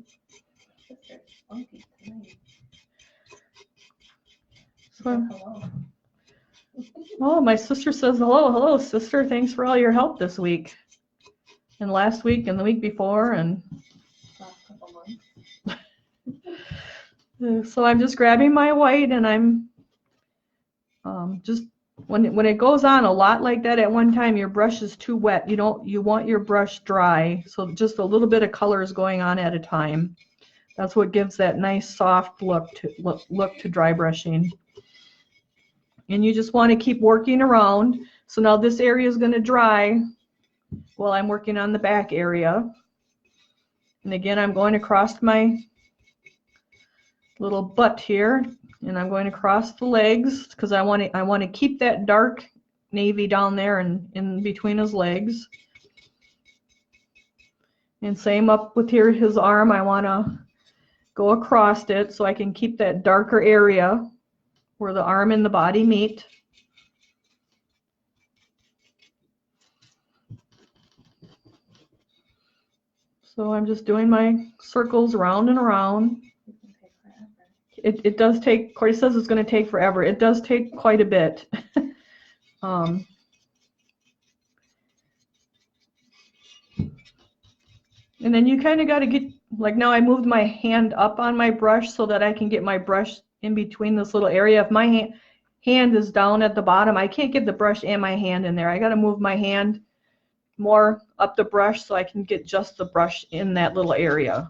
A: So, oh, my sister says hello. Hello, sister. Thanks for all your help this week. And last week and the week before. And so I'm just grabbing my white, and I'm just, when it goes on a lot like that at one time, your brush is too wet. You want your brush dry, so just a little bit of color is going on at a time. That's what gives that nice soft look to dry brushing. And you just want to keep working around. So now this area is going to dry while I'm working on the back area. And again, I'm going across my little butt here, and I'm going across the legs, because I want to keep that dark navy down there and in between his legs. And same up with here, his arm. I want to go across it so I can keep that darker area where the arm and the body meet. So I'm just doing my circles round and around. It does take, Corey says it's going to take forever. It does take quite a bit. And then you kind of got to like now I moved my hand up on my brush so that I can get my brush in between this little area. If my hand is down at the bottom, I can't get the brush and my hand in there. I got to move my hand more up the brush so I can get just the brush in that little area.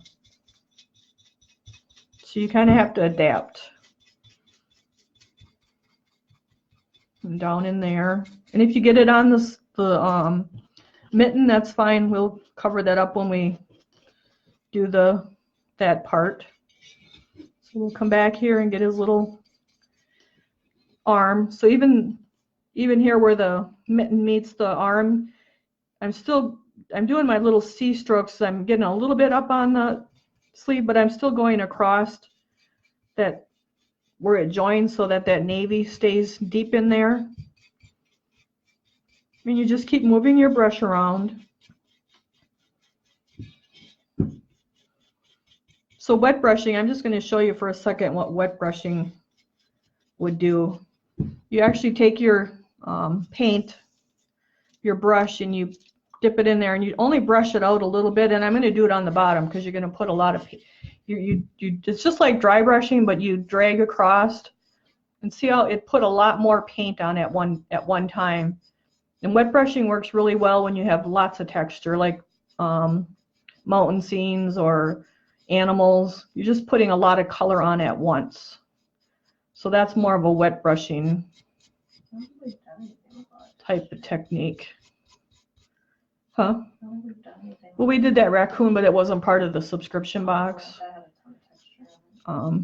A: So you kind of have to adapt. And down in there. And if you get it on the mitten, that's fine. We'll cover that up when we do that part. So we'll come back here and get his little arm. So even here where the mitten meets the arm, I'm doing my little C strokes. I'm getting a little bit up on the sleeve, but I'm still going across that where it joins so that navy stays deep in there. And you just keep moving your brush around. So wet brushing, I'm just going to show you for a second what wet brushing would do. You actually take your paint, your brush, and you dip it in there, and you only brush it out a little bit. And I'm going to do it on the bottom because you're going to put a lot of it's just like dry brushing, but you drag across and see how it put a lot more paint on at one time. And wet brushing works really well when you have lots of texture, like mountain scenes or animals. You're just putting a lot of color on at once. So that's more of a wet brushing type of technique. Huh? Well, we did that raccoon, but it wasn't part of the subscription box.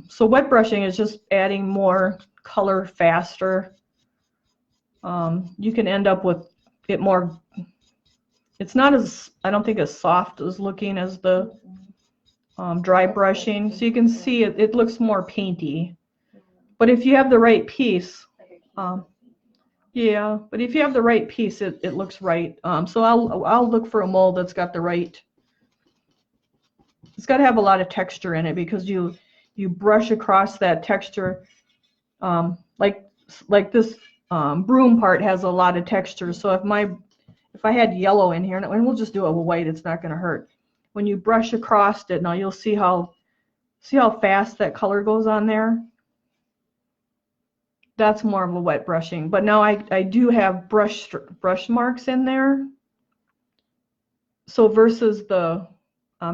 A: So wet brushing is just adding more color faster. You can end up with it more, it's not as, I don't think, as soft as looking as the dry brushing. So you can see it looks more painty. But if you have the right piece, yeah, but if you have the right piece, it looks right. So I'll look for a mold that's got the right, it's got to have a lot of texture in it because you brush across that texture, like this broom part has a lot of texture. So if I had yellow in here, and we'll just do it with white, it's not going to hurt. When you brush across it, now you'll see how fast that color goes on there. That's more of a wet brushing. But now I do have brush marks in there. So versus the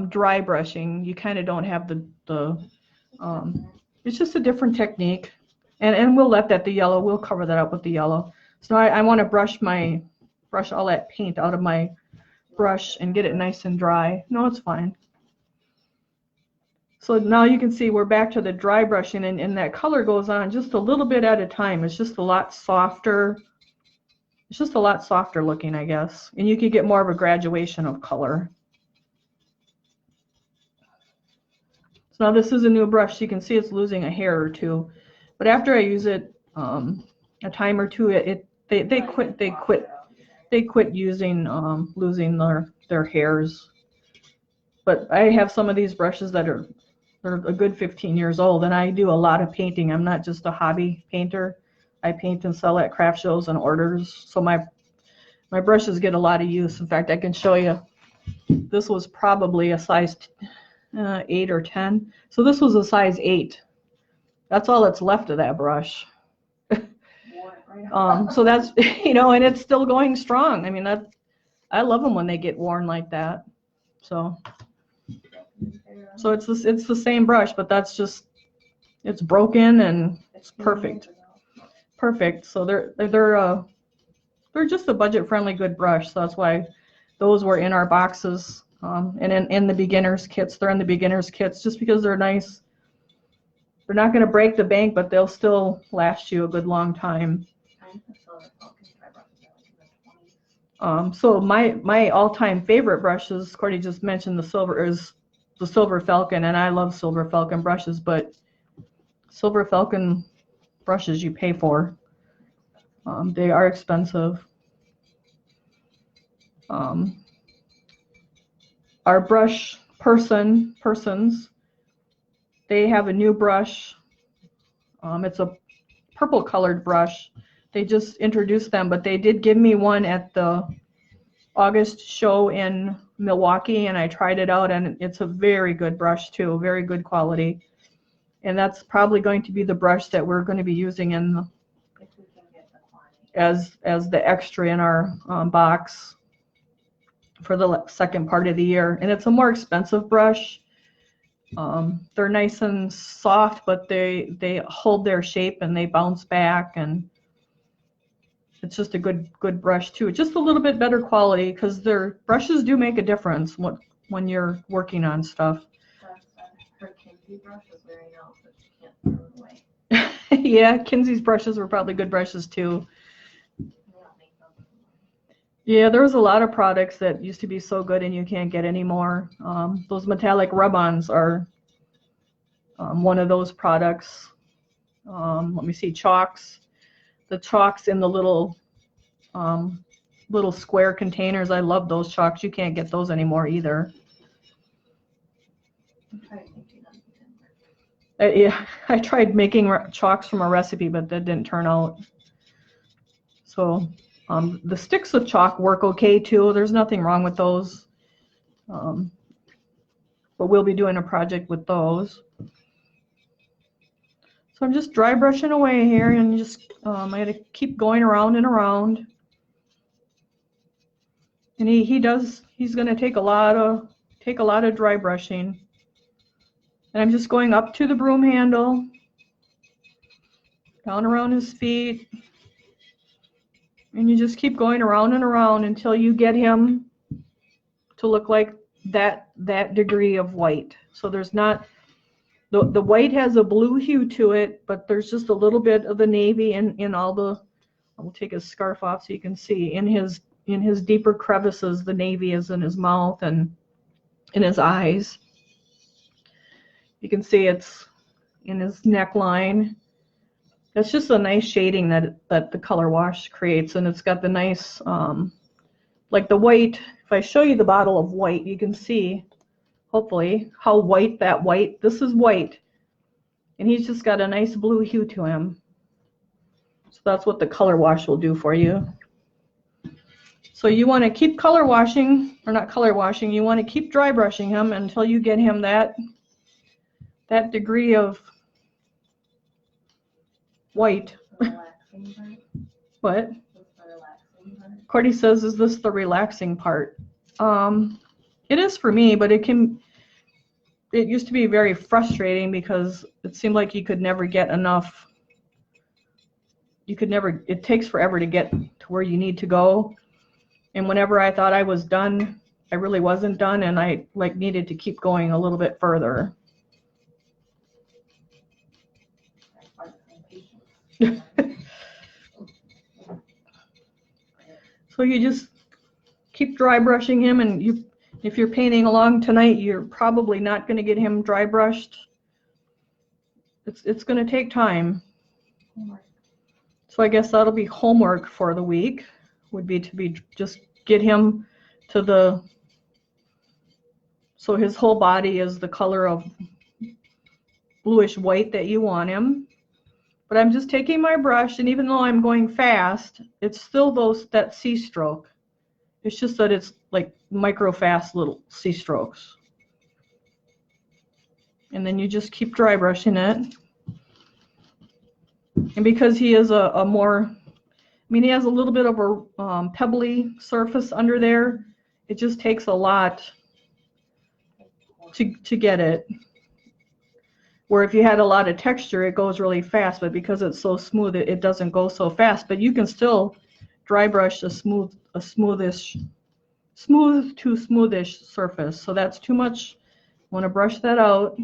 A: dry brushing, you kind of don't have it's just a different technique. And we'll let the yellow, we'll cover that up with the yellow. So I want to brush all that paint out of my brush and get it nice and dry. No, it's fine. So now you can see we're back to the dry brushing, and that color goes on just a little bit at a time. It's just a lot softer. It's just a lot softer looking, I guess. And you can get more of a graduation of color. So now this is a new brush. You can see it's losing a hair or two. But after I use it a time or two, they quit using losing their hairs. But I have some of these brushes that are a good 15 years old, and I do a lot of painting. I'm not just a hobby painter. I paint and sell at craft shows and orders. So my brushes get a lot of use. In fact, I can show you. This was probably a size 8 or 10. So this was a size 8. That's all that's left of that brush. So that's, and it's still going strong. I mean, I love them when they get worn like that. So it's the same brush, but that's just, it's broken and it's perfect. Perfect. So they're just a budget-friendly good brush. So that's why those were in our boxes, and in the beginners kits. They're in the beginners kits just because they're nice. They're not going to break the bank, but they'll still last you a good long time. So my all-time favorite brushes, Courtney just mentioned the Silver Falcon, and I love Silver Falcon brushes, but Silver Falcon brushes you pay for. They are expensive. Our brush persons, they have a new brush. It's a purple colored brush. They just introduced them, but they did give me one at the August show in Milwaukee, and I tried it out, and it's a very good brush too, very good quality. And that's probably going to be the brush that we're going to be using in the,
B: If we can get the quantity.
A: as the extra in our box for the second part of the year. And it's a more expensive brush. They're nice and soft, but they hold their shape and they bounce back, and it's just a good brush too. Just a little bit better quality, because their brushes do make a difference when you're working on stuff.
B: Her Kinsey brush is wearing out, but she can't throw it away.
A: Yeah, Kinsey's brushes were probably good brushes too.
B: They don't make them.
A: Yeah, there was a lot of products that used to be so good and you can't get anymore. Those metallic rub-ons are one of those products. Let me see, chalks. The chalks in the little square containers. I love those chalks. You can't get those anymore either. Yeah, I tried making chalks from a recipe, but that didn't turn out. So the sticks of chalk work okay too. There's nothing wrong with those. But we'll be doing a project with those. So I'm just dry brushing away here, and just I got to keep going around and around. And he's going to take a lot of dry brushing. And I'm just going up to the broom handle, down around his feet, and you just keep going around and around until you get him to look like that degree of white. So there's not, the white has a blue hue to it, but there's just a little bit of the navy in all the, I'll take his scarf off so you can see, in his deeper crevices, the navy is in his mouth and in his eyes. You can see it's in his neckline. That's just a nice shading that the color wash creates, and it's got the nice, like the white. If I show you the bottle of white, you can see, hopefully, how white this is white. And he's just got a nice blue hue to him. So that's what the color wash will do for you. So you want to keep color washing, or not color washing, you want to keep dry brushing him until you get him that degree of white. What? Cordy says, is this the relaxing part? It is for me, but it used to be very frustrating because it seemed like you could never get enough. It takes forever to get to where you need to go. And whenever I thought I was done, I really wasn't done, and I needed to keep going a little bit further. So you just keep dry brushing him, and if you're painting along tonight, you're probably not going to get him dry brushed. It's going to take time. So I guess that'll be homework for the week, would be to just get him to so his whole body is the color of bluish white that you want him. But I'm just taking my brush, and even though I'm going fast, it's still that C stroke. It's just that it's like micro fast little C strokes. And then you just keep dry brushing it. And because he is a more, he has a little bit of a pebbly surface under there, it just takes a lot to get it. Where if you had a lot of texture, it goes really fast, but because it's so smooth, it doesn't go so fast. But you can still dry brush a smooth to smoothish surface. So that's too much. I want to brush that out.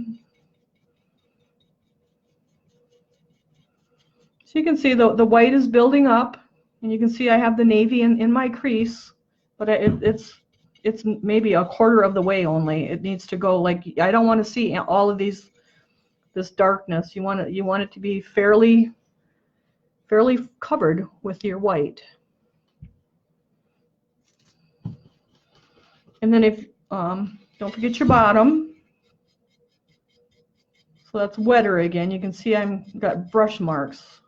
A: So you can see the white is building up, and you can see I have the navy in my crease, but it's maybe a quarter of the way only. It needs to go, I don't want to see all of this darkness. You want it to be fairly covered with your white. And then don't forget your bottom. So that's wetter again. You can see I've got brush marks.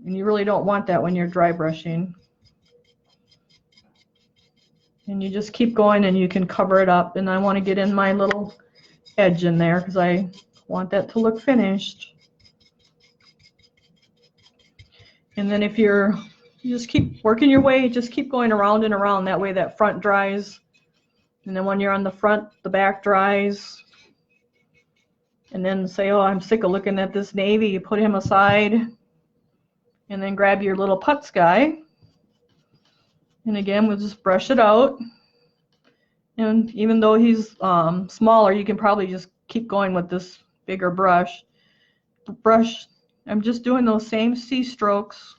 A: And you really don't want that when you're dry brushing. And you just keep going and you can cover it up. And I want to get in my little edge in there because I want that to look finished. And then if you just keep working your way, just keep going around and around. That way that front dries. And then when you're on the front, the back dries. And then say, oh, I'm sick of looking at this navy. You put him aside. And then grab your little Putz guy. And again, we'll just brush it out. And even though he's smaller, you can probably just keep going with this bigger brush. I'm just doing those same C strokes.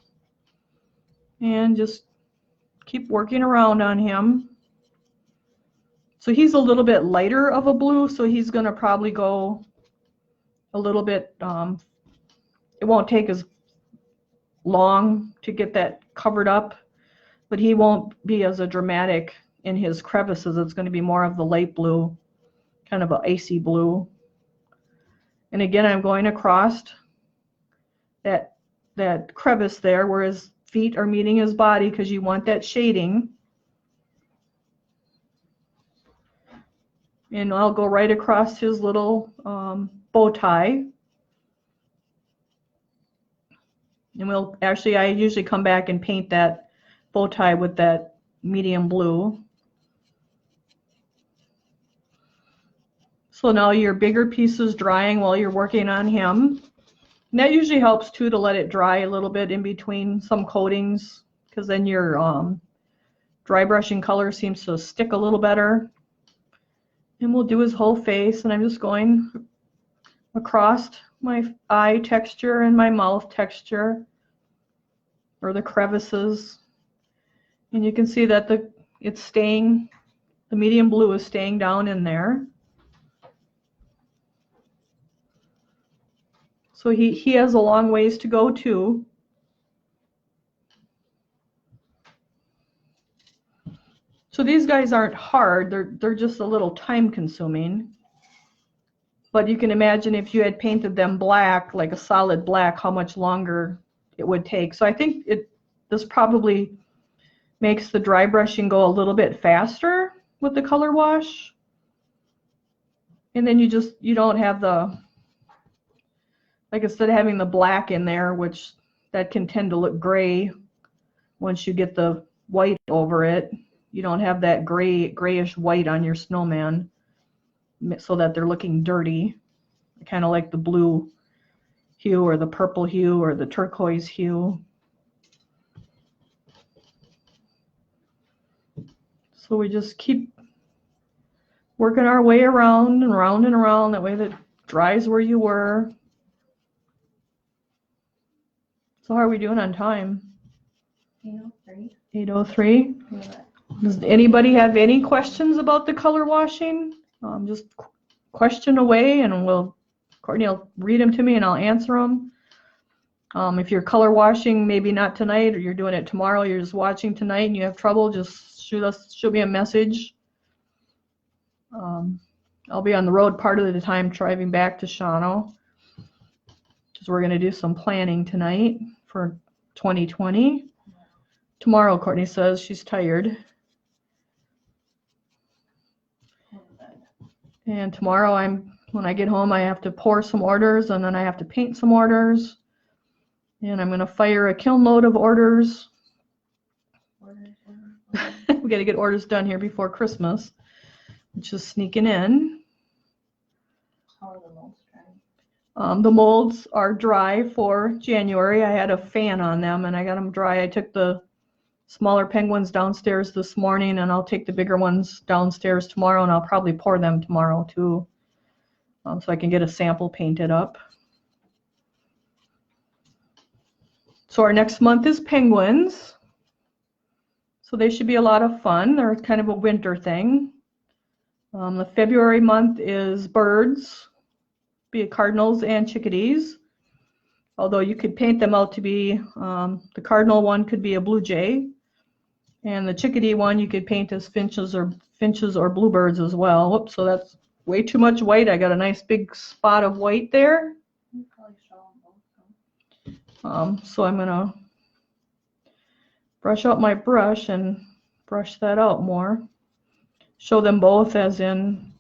A: And just keep working around on him. So he's a little bit lighter of a blue, so he's going to probably go a little bit, it won't take as long to get that covered up, but he won't be as a dramatic in his crevices. It's going to be more of the light blue, kind of an icy blue. And again, I'm going across that crevice there where his feet are meeting his body because you want that shading. And I'll go right across his little bow tie. And I usually come back and paint that bow tie with that medium blue. So now your bigger piece is drying while you're working on him. And that usually helps too, to let it dry a little bit in between some coatings, because then your dry brushing color seems to stick a little better. And we'll do his whole face, and I'm just going across my eye texture and my mouth texture, or the crevices. And you can see that the medium blue is staying down in there. So he has a long ways to go too. So these guys aren't hard, they're just a little time consuming. But you can imagine if you had painted them black, like a solid black, how much longer it would take. So I think this probably makes the dry brushing go a little bit faster with the color wash. And then you don't have the, like instead of having the black in there, which that can tend to look gray once you get the white over it, you don't have that grayish white on your snowman so that they're looking dirty. Kind of like the blue hue or the purple hue or the turquoise hue. So we just keep working our way around and around and around. That way that dries where you were. So how are we doing on time?
B: 8:03.
A: 8:03.
B: Yeah.
A: Does anybody have any questions about the color washing? Just question away, and Courtney will read them to me and I'll answer them. If you're color washing, maybe not tonight, or you're doing it tomorrow, you're just watching tonight and you have trouble, just shoot me a message. I'll be on the road part of the time driving back to Shawano, because we're going to do some planning tonight for 2020. Tomorrow, Courtney says she's tired. And tomorrow, when I get home, I have to pour some orders, and then I have to paint some orders. And I'm going to fire a kiln load of orders. We got to get orders done here before Christmas, which is sneaking in.
B: How are the molds dry?
A: The molds are dry for January. I had a fan on them, and I got them dry. I took the smaller penguins downstairs this morning, and I'll take the bigger ones downstairs tomorrow, and I'll probably pour them tomorrow too, so I can get a sample painted up. So our next month is penguins, so they should be a lot of fun. They're kind of a winter thing. The February month is birds, be it cardinals and chickadees, although you could paint them out to be, the cardinal one could be a blue jay, and the chickadee one you could paint as finches or bluebirds as well. Whoops, so that's way too much white. I got a nice big spot of white there. So I'm gonna brush out my brush and brush that out more. show them both as in,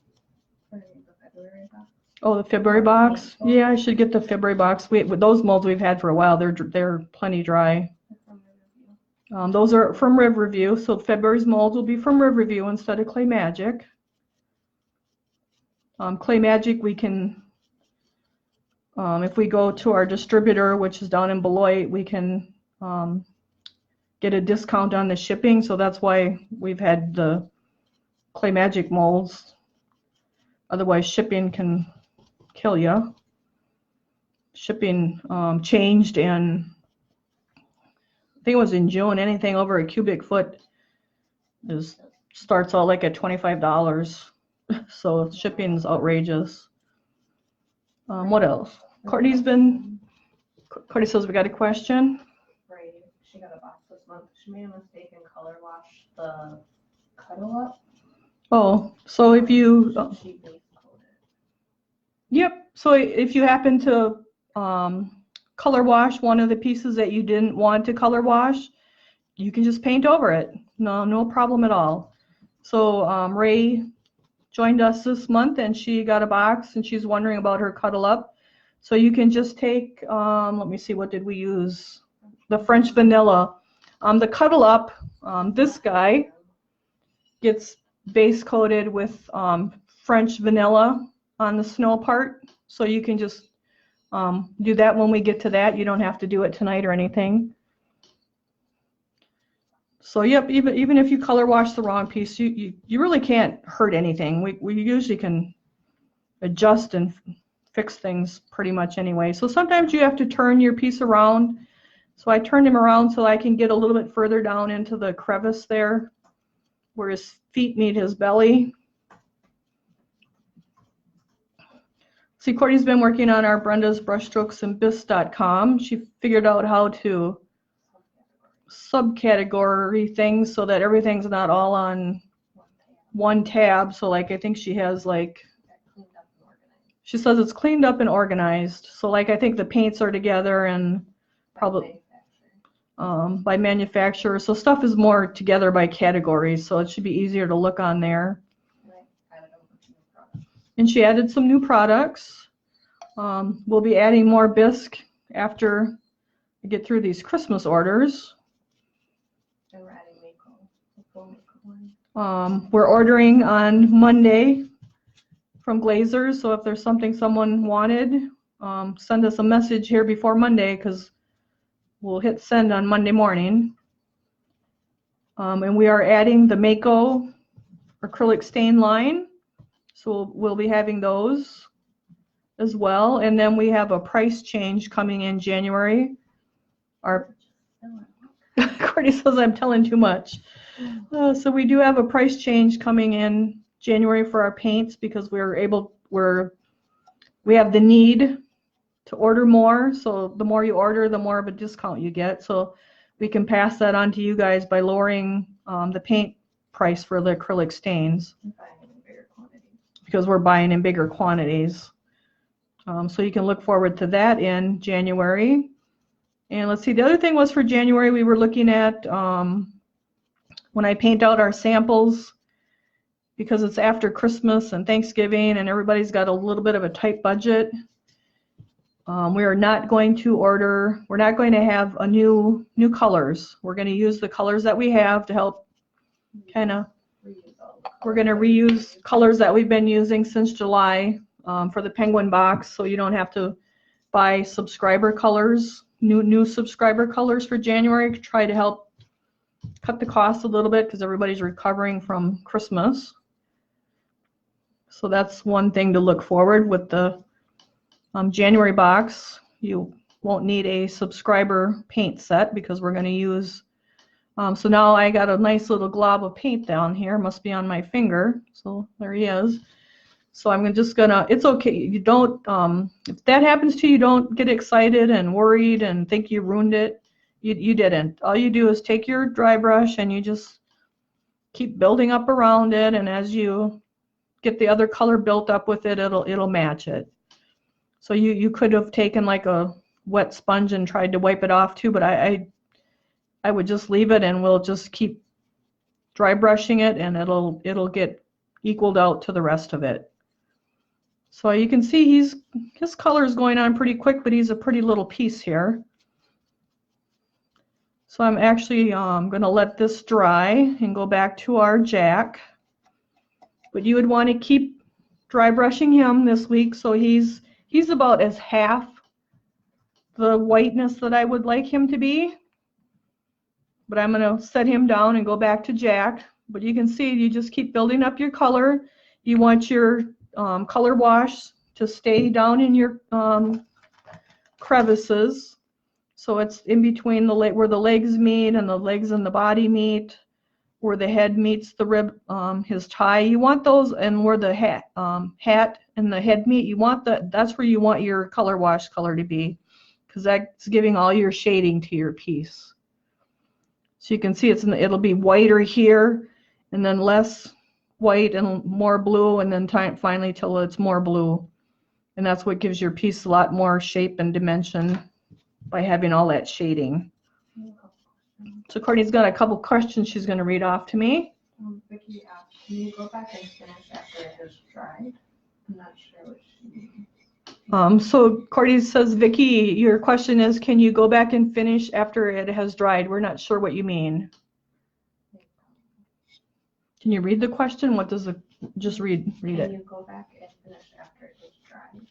B: The February box.
A: oh, the February box? Yeah, I should get the February box. With those molds we've had for a while, they're plenty dry. Those are from Riverview, so February's molds will be from Riverview instead of Clay Magic. Clay Magic, we can, if we go to our distributor, which is down in Beloit, we can get a discount on the shipping, so that's why we've had the Clay Magic molds. Otherwise, shipping can kill you. Shipping changed in, I think it was in June. Anything over a cubic foot starts out like at $25. So shipping's outrageous. What else? Courtney says we got a question.
B: Right, she got a box this month. She made a mistake and color washed the Cuddled.
A: Oh, so if you,
B: She base coated.
A: yep. So if you happen to color wash one of the pieces that you didn't want to color wash, you can just paint over it. No problem at all. So Ray joined us this month and she got a box and she's wondering about her Cuddled. So you can just take, let me see, what did we use? The French vanilla. The Cuddled, this guy gets base coated with French vanilla on the snow part. So you can just do that when we get to that. You don't have to do it tonight or anything. So yep, even if you color wash the wrong piece, you really can't hurt anything. We usually can adjust and fix things pretty much anyway. So sometimes you have to turn your piece around. So I turned him around so I can get a little bit further down into the crevice there where his feet meet his belly. See, Courtney's been working on our Brenda's Brushstrokes and Bisque.com. She figured out how to subcategory things so that everything's not all on one tab. So like I think she has like, she says it's cleaned up and organized. So like I think the paints are together and probably by manufacturer. So stuff is more together by categories. So it should be easier to look on there. And she added some new products. We'll be adding more Bisque after we get through these Christmas orders.
B: And we're adding
A: We're ordering on Monday from Glazers, so if there's something someone wanted, send us a message here before Monday because we'll hit send on Monday morning. And we are adding the Mako acrylic stain line, so we'll be having those as well. And then we have a price change coming in January. Our Courtney says I'm telling too much. So we do have a price change coming in January for our paints because we have the need to order more. So the more you order, the more of a discount you get. So we can pass that on to you guys by lowering the paint price for the acrylic stains because we're buying in bigger quantities. So you can look forward to that in January. And let's see, the other thing was for January, we were looking at when I paint out our samples, because it's after Christmas and Thanksgiving and everybody's got a little bit of a tight budget. We are not going to order, we're not going to have a new colors. We're going to use the colors that we have to help kind of, we're going to reuse colors that we've been using since July for the Penguin box, so you don't have to buy subscriber colors, new subscriber colors for January to try to help cut the cost a little bit because everybody's recovering from Christmas. So that's one thing to look forward with the January box. You won't need a subscriber paint set because we're going to use, so now I got a nice little glob of paint down here, must be on my finger, so there he is. So I'm just gonna, it's okay, you don't, if that happens to you, don't get excited and worried and think you ruined it. You didn't. All you do is take your dry brush and you just keep building up around it, and as you get the other color built up with it, it'll match it. So you could have taken like a wet sponge and tried to wipe it off too, but I would just leave it and we'll just keep dry brushing it and it'll get equaled out to the rest of it. So you can see his color is going on pretty quick, but he's a pretty little piece here. So I'm actually going to let this dry and go back to our Jack. But you would want to keep dry brushing him this week, so he's about as half the whiteness that I would like him to be. But I'm going to set him down and go back to Jack. But you can see you just keep building up your color. You want your color wash to stay down in your crevices. So it's in between where the legs meet and the legs and the body meet, where the head meets the rib, his tie. You want those, and where the hat and the head meet, you want that's where you want your color wash color to be, because that's giving all your shading to your piece. So you can see it'll be whiter here, and then less white and more blue, and then finally till it's more blue. And that's what gives your piece a lot more shape and dimension, by having all that shading. So Courtney's got a couple questions she's going to read off to me.
B: Vicky asked, can you go back and finish after it has dried? I'm not sure what she means.
A: So Courtney says, Vicky, your question is, can you go back and finish after it has dried? We're not sure what you mean. Can you read the question? What does just read it?
B: Can you go back and finish after it has dried?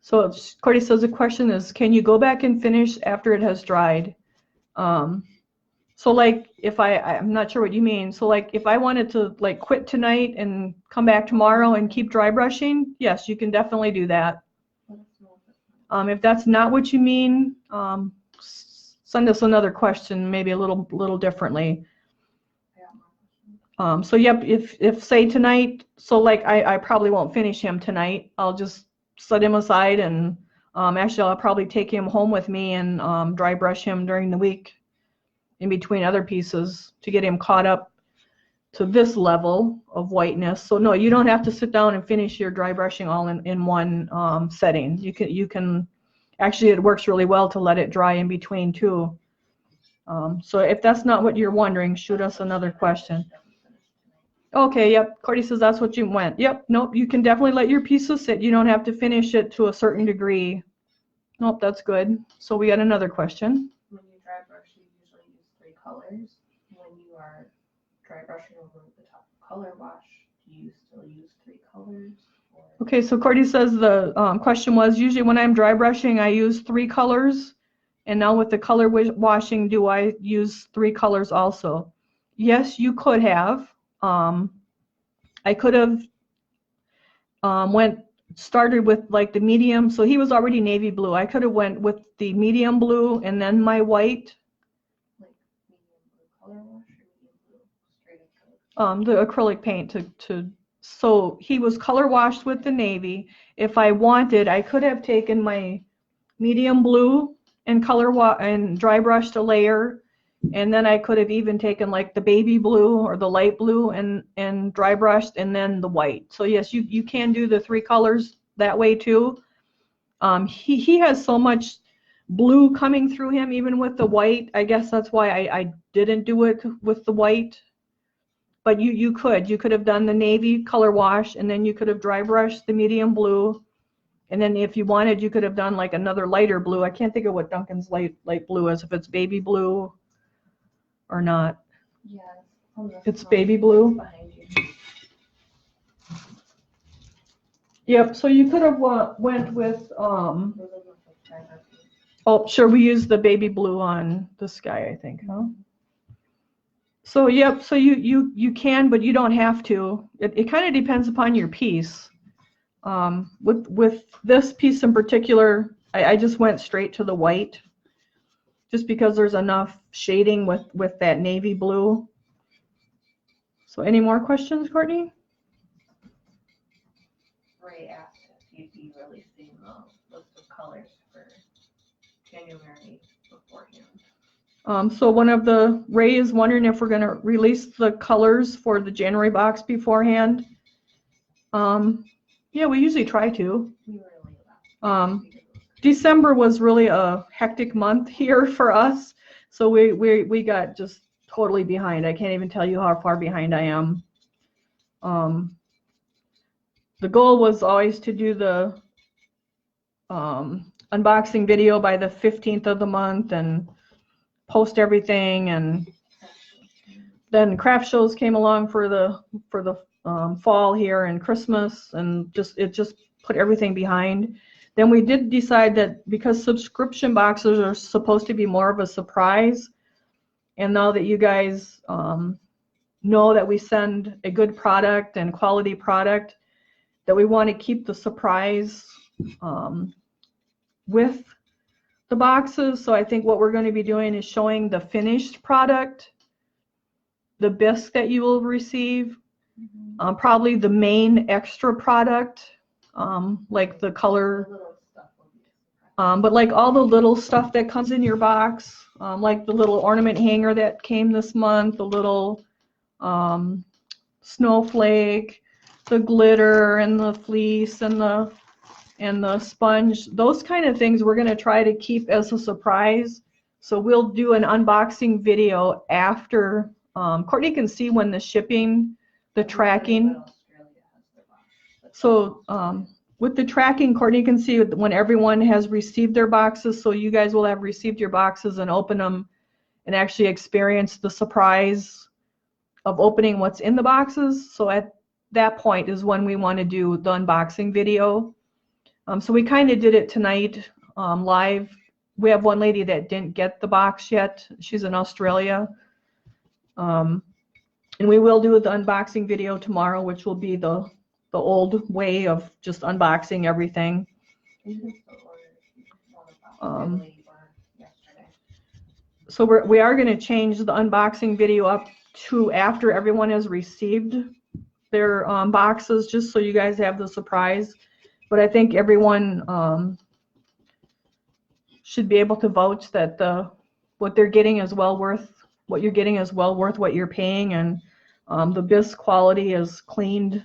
A: So Courtney says the question is, can you go back and finish after it has dried? So like I'm not sure what you mean. So like if I wanted to like quit tonight and come back tomorrow and keep dry brushing, yes, you can definitely do that. If that's not what you mean, send us another question, maybe a little differently. So yep, if say tonight, so like I probably won't finish him tonight. I'll just set him aside, and actually I'll probably take him home with me and dry brush him during the week in between other pieces to get him caught up to this level of whiteness. So no, you don't have to sit down and finish your dry brushing all in one setting. You can actually, it works really well to let it dry in between too. So if that's not what you're wondering, shoot us another question. Okay, yep, Courtney says that's what you went. Yep, nope, you can definitely let your pieces sit. You don't have to finish it to a certain degree. Nope, that's good. So we got another question.
B: When you dry brush, you usually use 3 colors. When you are dry brushing over the top of color wash, do you still use 3 colors?
A: Okay, so Courtney says the question was, usually when I'm dry brushing, I use 3 colors. And now with the color washing, do I use 3 colors also? Yes, you could have. I could have started with like the medium, so he was already navy blue. I could have went with the medium blue and then my white.
B: Like medium blue color wash or medium blue straight up?
A: The acrylic paint so he was color washed with the navy. If I wanted, I could have taken my medium blue and and dry brushed a layer. And then I could have even taken like the baby blue or the light blue and dry brushed, and then the white. So yes, you can do the 3 colors that way too. He has so much blue coming through him, even with the white. I guess that's why I didn't do it with the white. But you could have done the navy color wash, and then you could have dry brushed the medium blue. And then if you wanted, you could have done like another lighter blue. I can't think of what Duncan's light blue is, if it's baby blue or not.
B: Yeah,
A: it's baby blue. Yep, so you could have went with oh sure, we used the baby blue on this guy, I think, huh? So yep, so you can, but you don't have to. It kind of depends upon your piece. With this piece in particular, I just went straight to the white, just because there's enough shading with that navy blue. So any more questions, Courtney?
B: Ray asked if you'd be releasing the list of colors for January beforehand.
A: So one of Ray is wondering if we're going to release the colors for the January box beforehand. Yeah, we usually try to. December was really a hectic month here for us, so we got just totally behind. I can't even tell you how far behind I am. the goal was always to do the unboxing video by the 15th of the month and post everything. And then craft shows came along for the fall here and Christmas, and it just put everything behind. Then we did decide that because subscription boxes are supposed to be more of a surprise, and now that you guys know that we send a good product and quality product, that we want to keep the surprise with the boxes. So I think what we're going to be doing is showing the finished product, the bisque that you will receive, probably the main extra product, like the color, but like all the little stuff that comes in your box, like the little ornament hanger that came this month, the little snowflake, the glitter and the fleece and the sponge, those kind of things we're going to try to keep as a surprise. So we'll do an unboxing video after. Courtney can see when the shipping, the tracking. So with the tracking, Courtney can see when everyone has received their boxes. So you guys will have received your boxes and open them and actually experience the surprise of opening what's in the boxes. So at that point is when we want to do the unboxing video. So we kind of did it tonight live. We have one lady that didn't get the box yet. She's in Australia. And we will do the unboxing video tomorrow, which will be the old way of just unboxing everything. So we are going to change the unboxing video up to after everyone has received their boxes, just so you guys have the surprise. But I think everyone should be able to vouch that what they're getting is well worth. What you're getting is well worth what you're paying, and the bisque quality is cleaned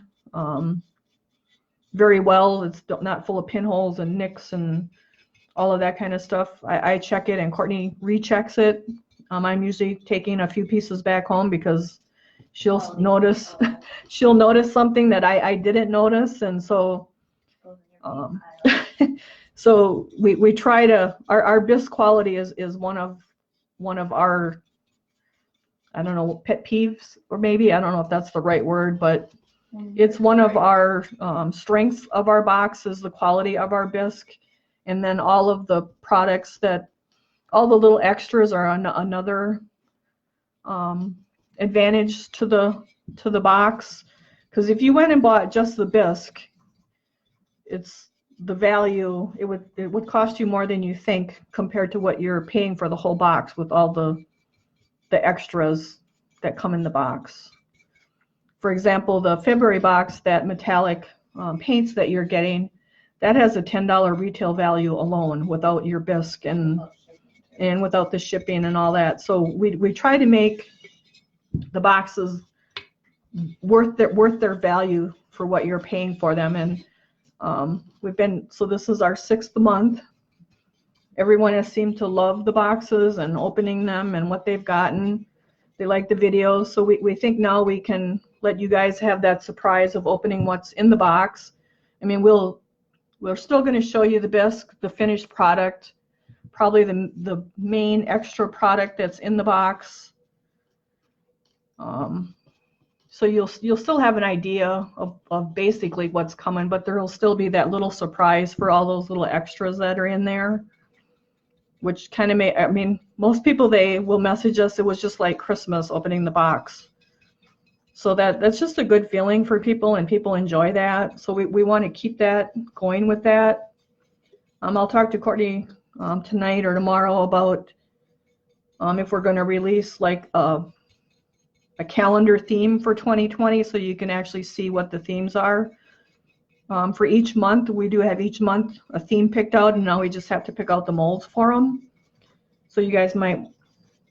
A: very well. It's not full of pinholes and nicks and all of that kind of stuff. I check it and Courtney rechecks it. I'm usually taking a few pieces back home because she'll notice something that I didn't notice, and so so we try to, our bisque quality is one of our, I don't know, pet peeves, or maybe, I don't know if that's the right word, but it's one of our strengths of our box is the quality of our bisque. And then all of the products all the little extras are another advantage to the box. Because if you went and bought just the bisque, it's the value, it would cost you more than you think compared to what you're paying for the whole box with all the extras that come in the box. For example, the February box, that metallic paints that you're getting, that has a $10 retail value alone without your bisque and without the shipping and all that. So we try to make the boxes worth their value for what you're paying for them. And so this is our 6th month. Everyone has seemed to love the boxes and opening them and what they've gotten. They like the videos. So we think now we can let you guys have that surprise of opening what's in the box. I mean, we're still going to show you the bisque, the finished product, probably the main extra product that's in the box. So you'll still have an idea of basically what's coming, but there'll still be that little surprise for all those little extras that are in there, which kind of I mean, most people, they will message us, it was just like Christmas opening the box. So that's just a good feeling for people, and people enjoy that. So we want to keep that going with that. I'll talk to Courtney tonight or tomorrow about if we're going to release like a calendar theme for 2020, so you can actually see what the themes are. For each month, we do have each month a theme picked out, and now we just have to pick out the molds for them. So you guys might,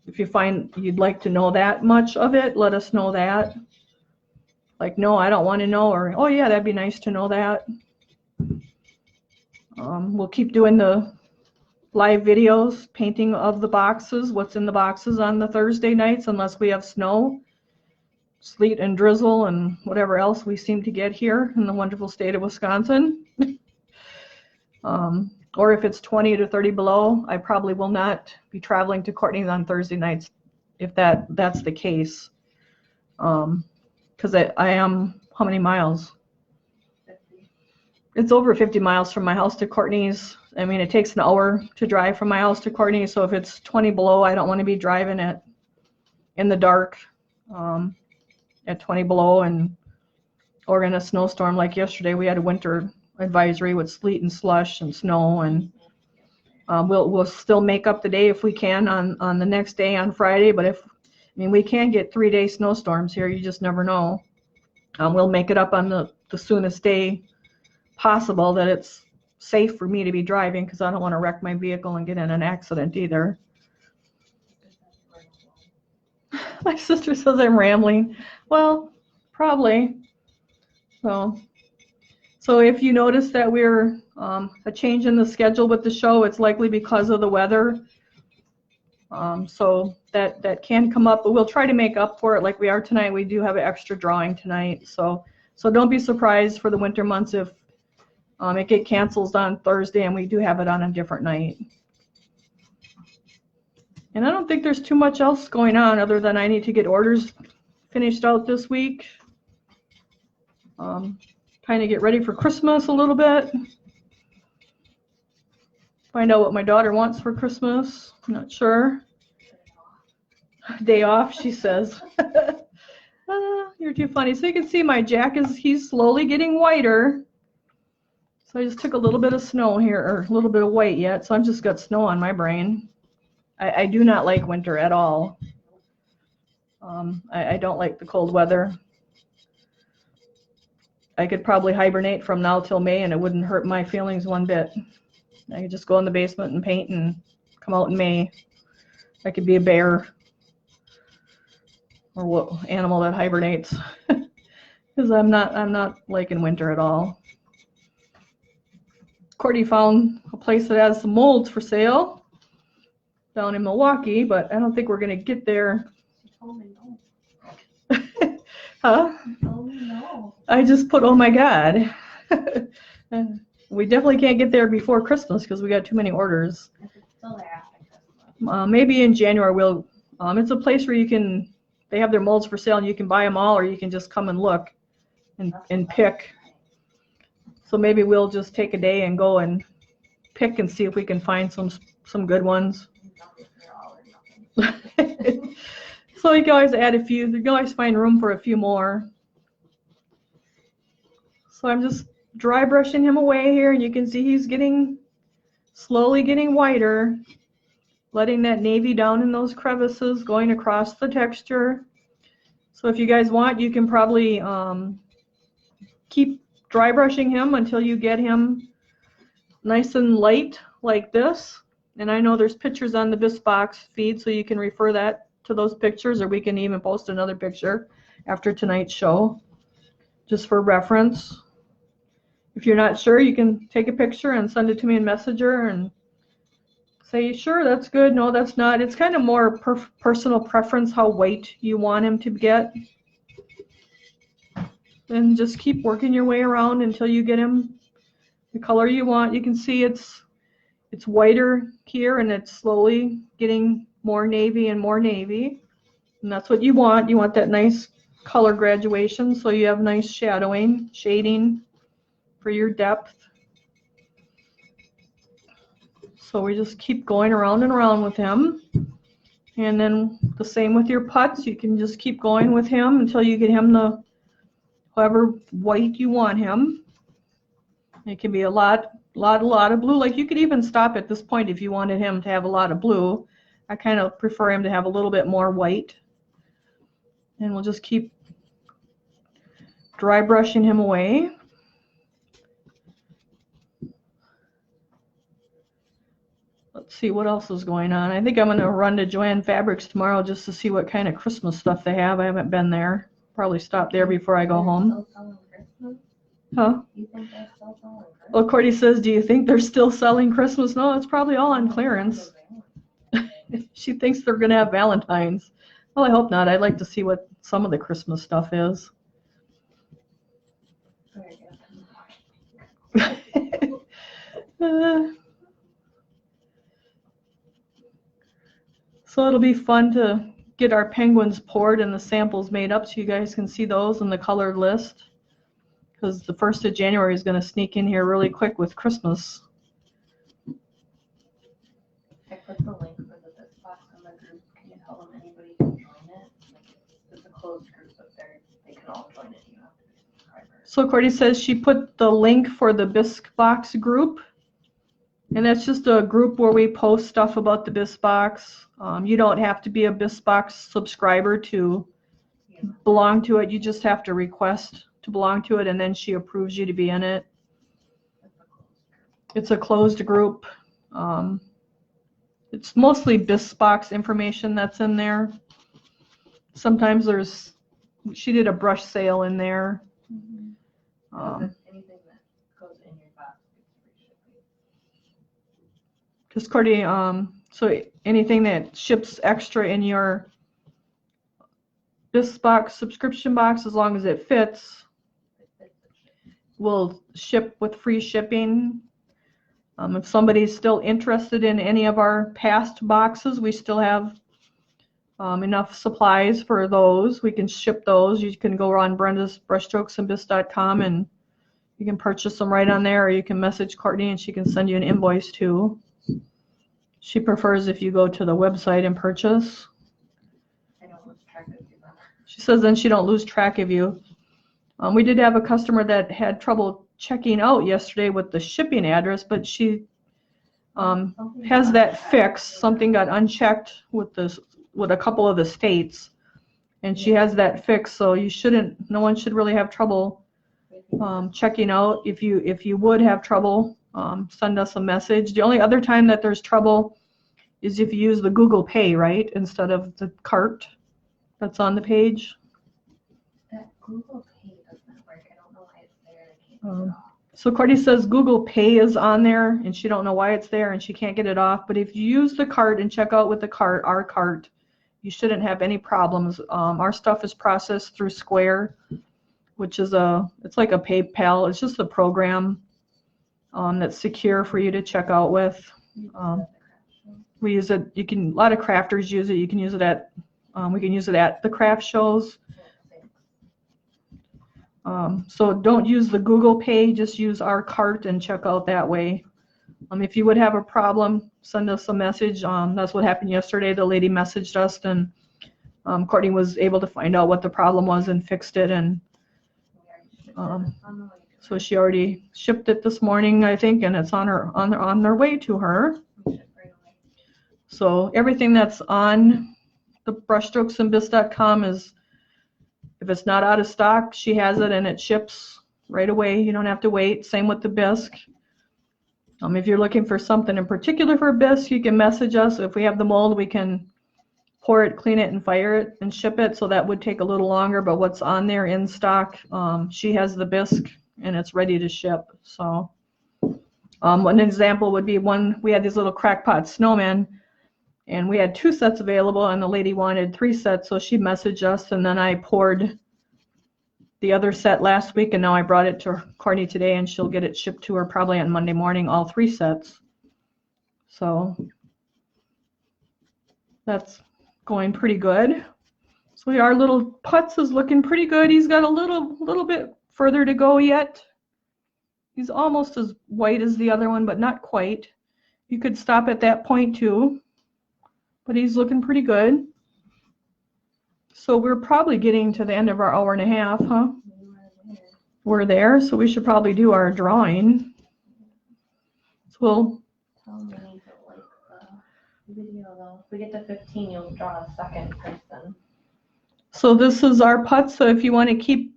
A: if you find you'd like to know that much of it, let us know that. Like, no, I don't want to know, or, oh yeah, that'd be nice to know that. We'll keep doing the live videos, painting of the boxes, what's in the boxes on the Thursday nights, unless we have snow. sleet and drizzle and whatever else we seem to get here in the wonderful state of Wisconsin. Or if it's 20 to 30 below, I probably will not be traveling to Courtney's on Thursday nights if that's the case. Because I am, how many miles?
B: 50.
A: It's over 50 miles from my house to Courtney's. I mean, it takes an hour to drive from my house to Courtney's, so if it's 20 below, I don't want to be driving in the dark at 20 below or in a snowstorm like yesterday. We had a winter advisory with sleet and slush and snow, and we'll still make up the day if we can on the next day on Friday. But we can get 3-day snowstorms here. You just never know. We'll make it up on the soonest day possible that it's safe for me to be driving, because I don't want to wreck my vehicle and get in an accident either. My sister says I'm rambling. Well, probably. So if you notice that we're a change in the schedule with the show, it's likely because of the weather. So that can come up, but we'll try to make up for it like we are tonight. We do have an extra drawing tonight. So don't be surprised for the winter months if it get canceled on Thursday and we do have it on a different night. And I don't think there's too much else going on other than I need to get orders finished out this week. Kind of get ready for Christmas a little bit. Find out what my daughter wants for Christmas. I'm not sure. Day off, she says. You're too funny. So you can see my jack he's slowly getting whiter. So I just took a little bit of snow here, or a little bit of white yet. So I've just got snow on my brain. I do not like winter at all. I don't like the cold weather. I could probably hibernate from now till May and it wouldn't hurt my feelings one bit. I could just go in the basement and paint and come out in May. I could be a bear or what animal that hibernates, because I'm not liking winter at all. Courtney found a place that has some molds for sale down in Milwaukee, but I don't think we're gonna get there.
B: She told me no.
A: Huh?
B: She told me no.
A: I just put, oh my God. We definitely can't get there before Christmas because we got too many orders.
B: If it's still there after Christmas.
A: Maybe in January we'll, it's a place where they have their molds for sale and you can buy them all, or you can just come and look and pick. So maybe we'll just take a day and go and pick and see if we can find some good ones. So you can always add a few. You can always find room for a few more. So I'm just dry brushing him away here, and you can see he's slowly getting whiter, letting that navy down in those crevices, going across the texture. So if you guys want, you can probably keep dry brushing him until you get him nice and light like this. And I know there's pictures on the Bisque box feed, so you can refer that to those pictures, or we can even post another picture after tonight's show just for reference. If you're not sure, you can take a picture and send it to me in Messenger and say, sure, that's good, no, that's not. It's kind of more personal preference how white you want him to get. And just keep working your way around until you get him the color you want. You can see it's whiter here, and it's slowly getting more navy and more navy. And that's what you want. You want that nice color graduation, so you have nice shading for your depth. So we just keep going around and around with him. And then the same with your Putz. You can just keep going with him until you get him however white you want him. It can be a lot of blue. Like, you could even stop at this point if you wanted him to have a lot of blue. I kind of prefer him to have a little bit more white. And we'll just keep dry brushing him away. Let's see what else is going on. I think I'm going to run to Joann Fabrics tomorrow just to see what kind of Christmas stuff they have. I haven't been there. Probably stop there before I go home. Huh?
B: You think they're still selling Christmas?
A: Well, Cordy says, do you think they're still selling Christmas? No, it's probably all on clearance. She thinks they're going to have Valentine's. Well, I hope not. I'd like to see what some of the Christmas stuff is. So it'll be fun to get our penguins poured and the samples made up so you guys can see those in the colored list. Because the 1st of January is going to sneak in here really quick with Christmas.
B: I put the link for the Bisque box in the group. Can you tell them anybody can join it? It's a closed group, but they can all join it. You don't have to be a subscriber.
A: So Cordy says she put the link for the Bisque box group. And that's just a group where we post stuff about the Bisque box. You don't have to be a Bisque box subscriber to belong to it. You just have to request to belong to it, and then she approves you to be in it. It's a closed group. It's mostly Bisque box information that's in there. Sometimes she did a brush sale in there.
B: Anything that goes in your box gets free shipping.
A: Because Cordy, so anything that ships extra in your Bisque box subscription box, as long as it fits, will ship with free shipping. If somebody's still interested in any of our past boxes, we still have enough supplies for those. We can ship those. You can go on Brenda's brushstrokesandbisque.com and you can purchase them right on there, or you can message Courtney and she can send you an invoice too. She prefers if you go to the website and purchase.
B: I don't lose track of you then.
A: She says then she don't lose track of you. We did have a customer that had trouble checking out yesterday with the shipping address, but she has that fixed. Something got unchecked with a couple of the states, and she has that fixed. So no one should really have trouble checking out. If you would have trouble, send us a message. The only other time that there's trouble is if you use the Google Pay, right, instead of the cart that's on the page.
B: That Google Pay doesn't work. I don't know why it's there. I can't get it off.
A: So Courtney says Google Pay is on there, and she don't know why it's there, and she can't get it off. But if you use the cart and check out with the cart, our cart, you shouldn't have any problems. Our stuff is processed through Square, which is it's like a PayPal. It's just a program that's secure for you to check out with. We use it. A lot of crafters use it. You can use it at. We can use it at the craft shows. So don't use the Google Pay. Just use our cart and check out that way. If you would have a problem, send us a message. That's what happened yesterday. The lady messaged us, and Courtney was able to find out what the problem was and fixed it. And so she already shipped it this morning, I think, and it's on their way to her. So everything that's on the brushstrokesandbisque.com is, if it's not out of stock, she has it and it ships right away. You don't have to wait. Same with the Bisque. If you're looking for something in particular for Bisque, you can message us. If we have the mold, we can pour it, clean it, and fire it and ship it. So that would take a little longer, but what's on there in stock, she has the Bisque and it's ready to ship. So one example would be we had these little crackpot snowmen, and we had 2 sets available, and the lady wanted 3 sets, so she messaged us, and then I poured the other set last week, and now I brought it to Courtney today, and she'll get it shipped to her probably on Monday morning, all 3 sets. So that's going pretty good. So our little Putz is looking pretty good. He's got a little bit further to go yet. He's almost as white as the other one, but not quite. You could stop at that point too. But he's looking pretty good. So we're probably getting to the end of our hour and a half, huh? We're there, so we should probably do our drawing. So we'll
B: Tell me to like the video though. If we get to 15, you'll draw a second person.
A: So this is our Putz. So if you want to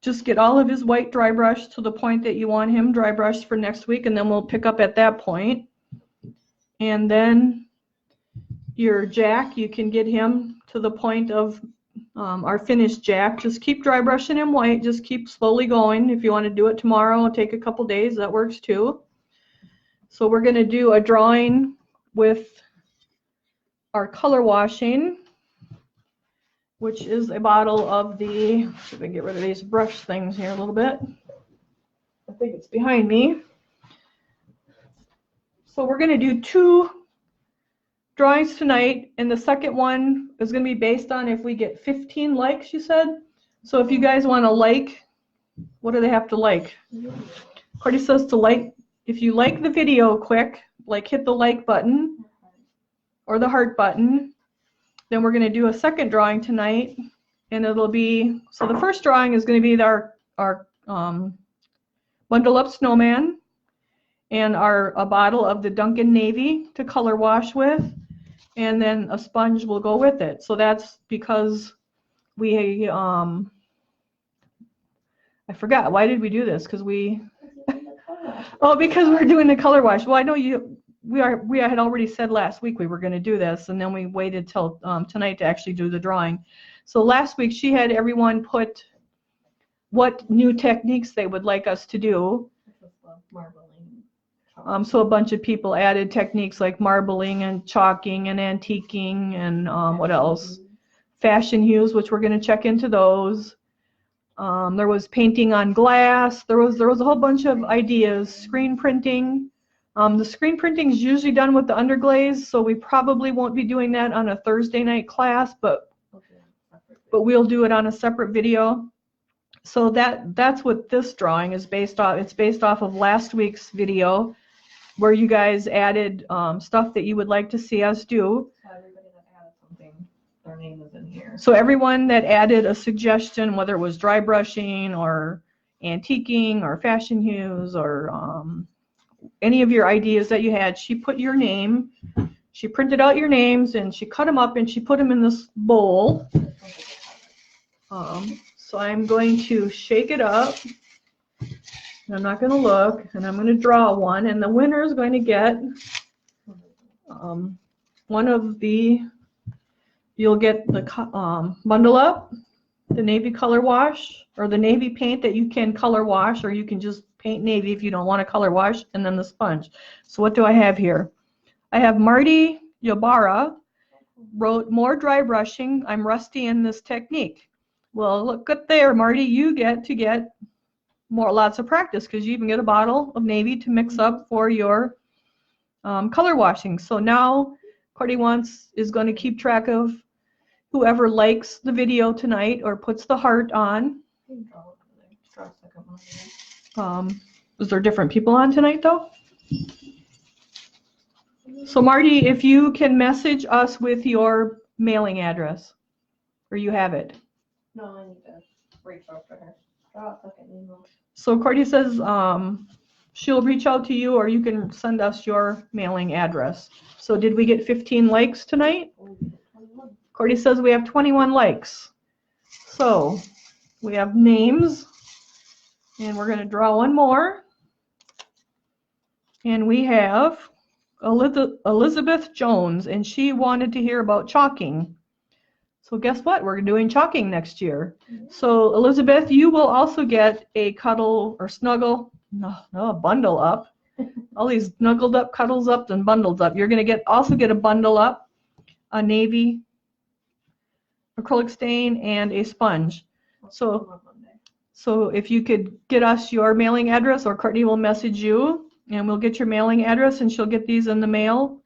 A: just get all of his white dry brush to the point that you want him dry brushed for next week, and then we'll pick up at that point. And then your Jack, you can get him to the point of our finished Jack. Just keep dry brushing him white. Just keep slowly going. If you want to do it tomorrow, take a couple days, that works too. So we're going to do a drawing with our color washing. which is a bottle of the, let's see if I can get rid of these brush things here a little bit. I think it's behind me. So we're going to do 2 drawings tonight, and the second one is going to be based on if we get 15 likes, you said. So if you guys want to like, what do they have to like? Cordy says to like, if you like the video quick, like hit the like button or the heart button, then we're going to do a second drawing tonight, and it'll be, so the first drawing is going to be our bundle up snowman and a bottle of the Duncan Navy to color wash with, and then a sponge will go with it. So that's because we, I forgot, why did we do this? Because we, oh, because we're doing the color wash. Well, I know we had already said last week we were going to do this, and then we waited till tonight to actually do the drawing. So last week she had everyone put what new techniques they would like us to do. So a bunch of people added techniques like marbling and chalking and antiquing and what else? Fashion hues, which we're going to check into those. There was painting on glass. There was a whole bunch of ideas. Screen printing. The screen printing is usually done with the underglaze, so we probably won't be doing that on a Thursday night class, but we'll do it on a separate video. So that's what this drawing is based off. It's based off of last week's video, where you guys added stuff that you would like to see us do.
B: So everybody that added something, their name is in here.
A: So everyone that added a suggestion, whether it was dry brushing or antiquing or fashion hues or any of your ideas that you had, she put your name, she printed out your names, and she cut them up and she put them in this bowl. So I'm going to shake it up. I'm not going to look, and I'm going to draw one, and the winner is going to get one of the, you'll get the bundle up, the navy color wash, or the navy paint that you can color wash, or you can just paint navy if you don't want to color wash, and then the sponge. So what do I have here? I have Marty Yabara wrote, more dry brushing, I'm rusty in this technique. Well, look good there, Marty, you get to get lots of practice, because you even get a bottle of navy to mix up for your color washing. So now Cordy is going to keep track of whoever likes the video tonight or puts the heart on. Is there different people on tonight though? So Marty, if you can message us with your mailing address, or you have it.
B: No, I need to reach out to her. Draw a second email. So
A: Cordy says she'll reach out to you, or you can send us your mailing address. So did we get 15 likes tonight? Cordy says we have 21 likes. So we have names, and we're going to draw one more. And we have Elizabeth Jones, and she wanted to hear about chalking. So guess what? We're doing chalking next year. So Elizabeth, you will also get a cuddle or snuggle, a bundle up. All these snuggled up, cuddles up, and bundles up. You're going to also get a bundle up, a navy acrylic stain, and a sponge. So if you could get us your mailing address, or Courtney will message you, and we'll get your mailing address, and she'll get these in the mail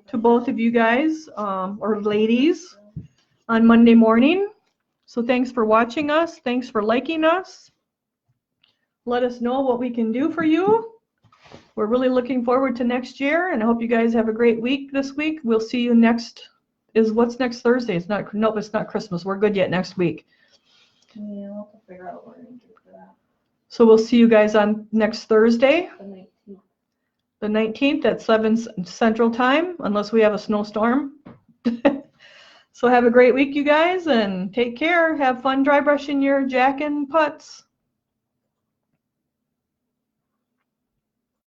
A: to both of you guys, or ladies, on Monday morning. So thanks for watching us. Thanks for liking us. Let us know what we can do for you. We're really looking forward to next year, and I hope you guys have a great week this week. We'll see you what's next Thursday? It's not Christmas. We're good yet next week.
B: Yeah, we'll have to figure out what we're going to do for that.
A: So we'll see you guys on next Thursday,
B: The 19th.
A: the 19th at 7 Central Time, unless we have a snowstorm. So have a great week, you guys, and take care. Have fun dry brushing your Jack and Putz.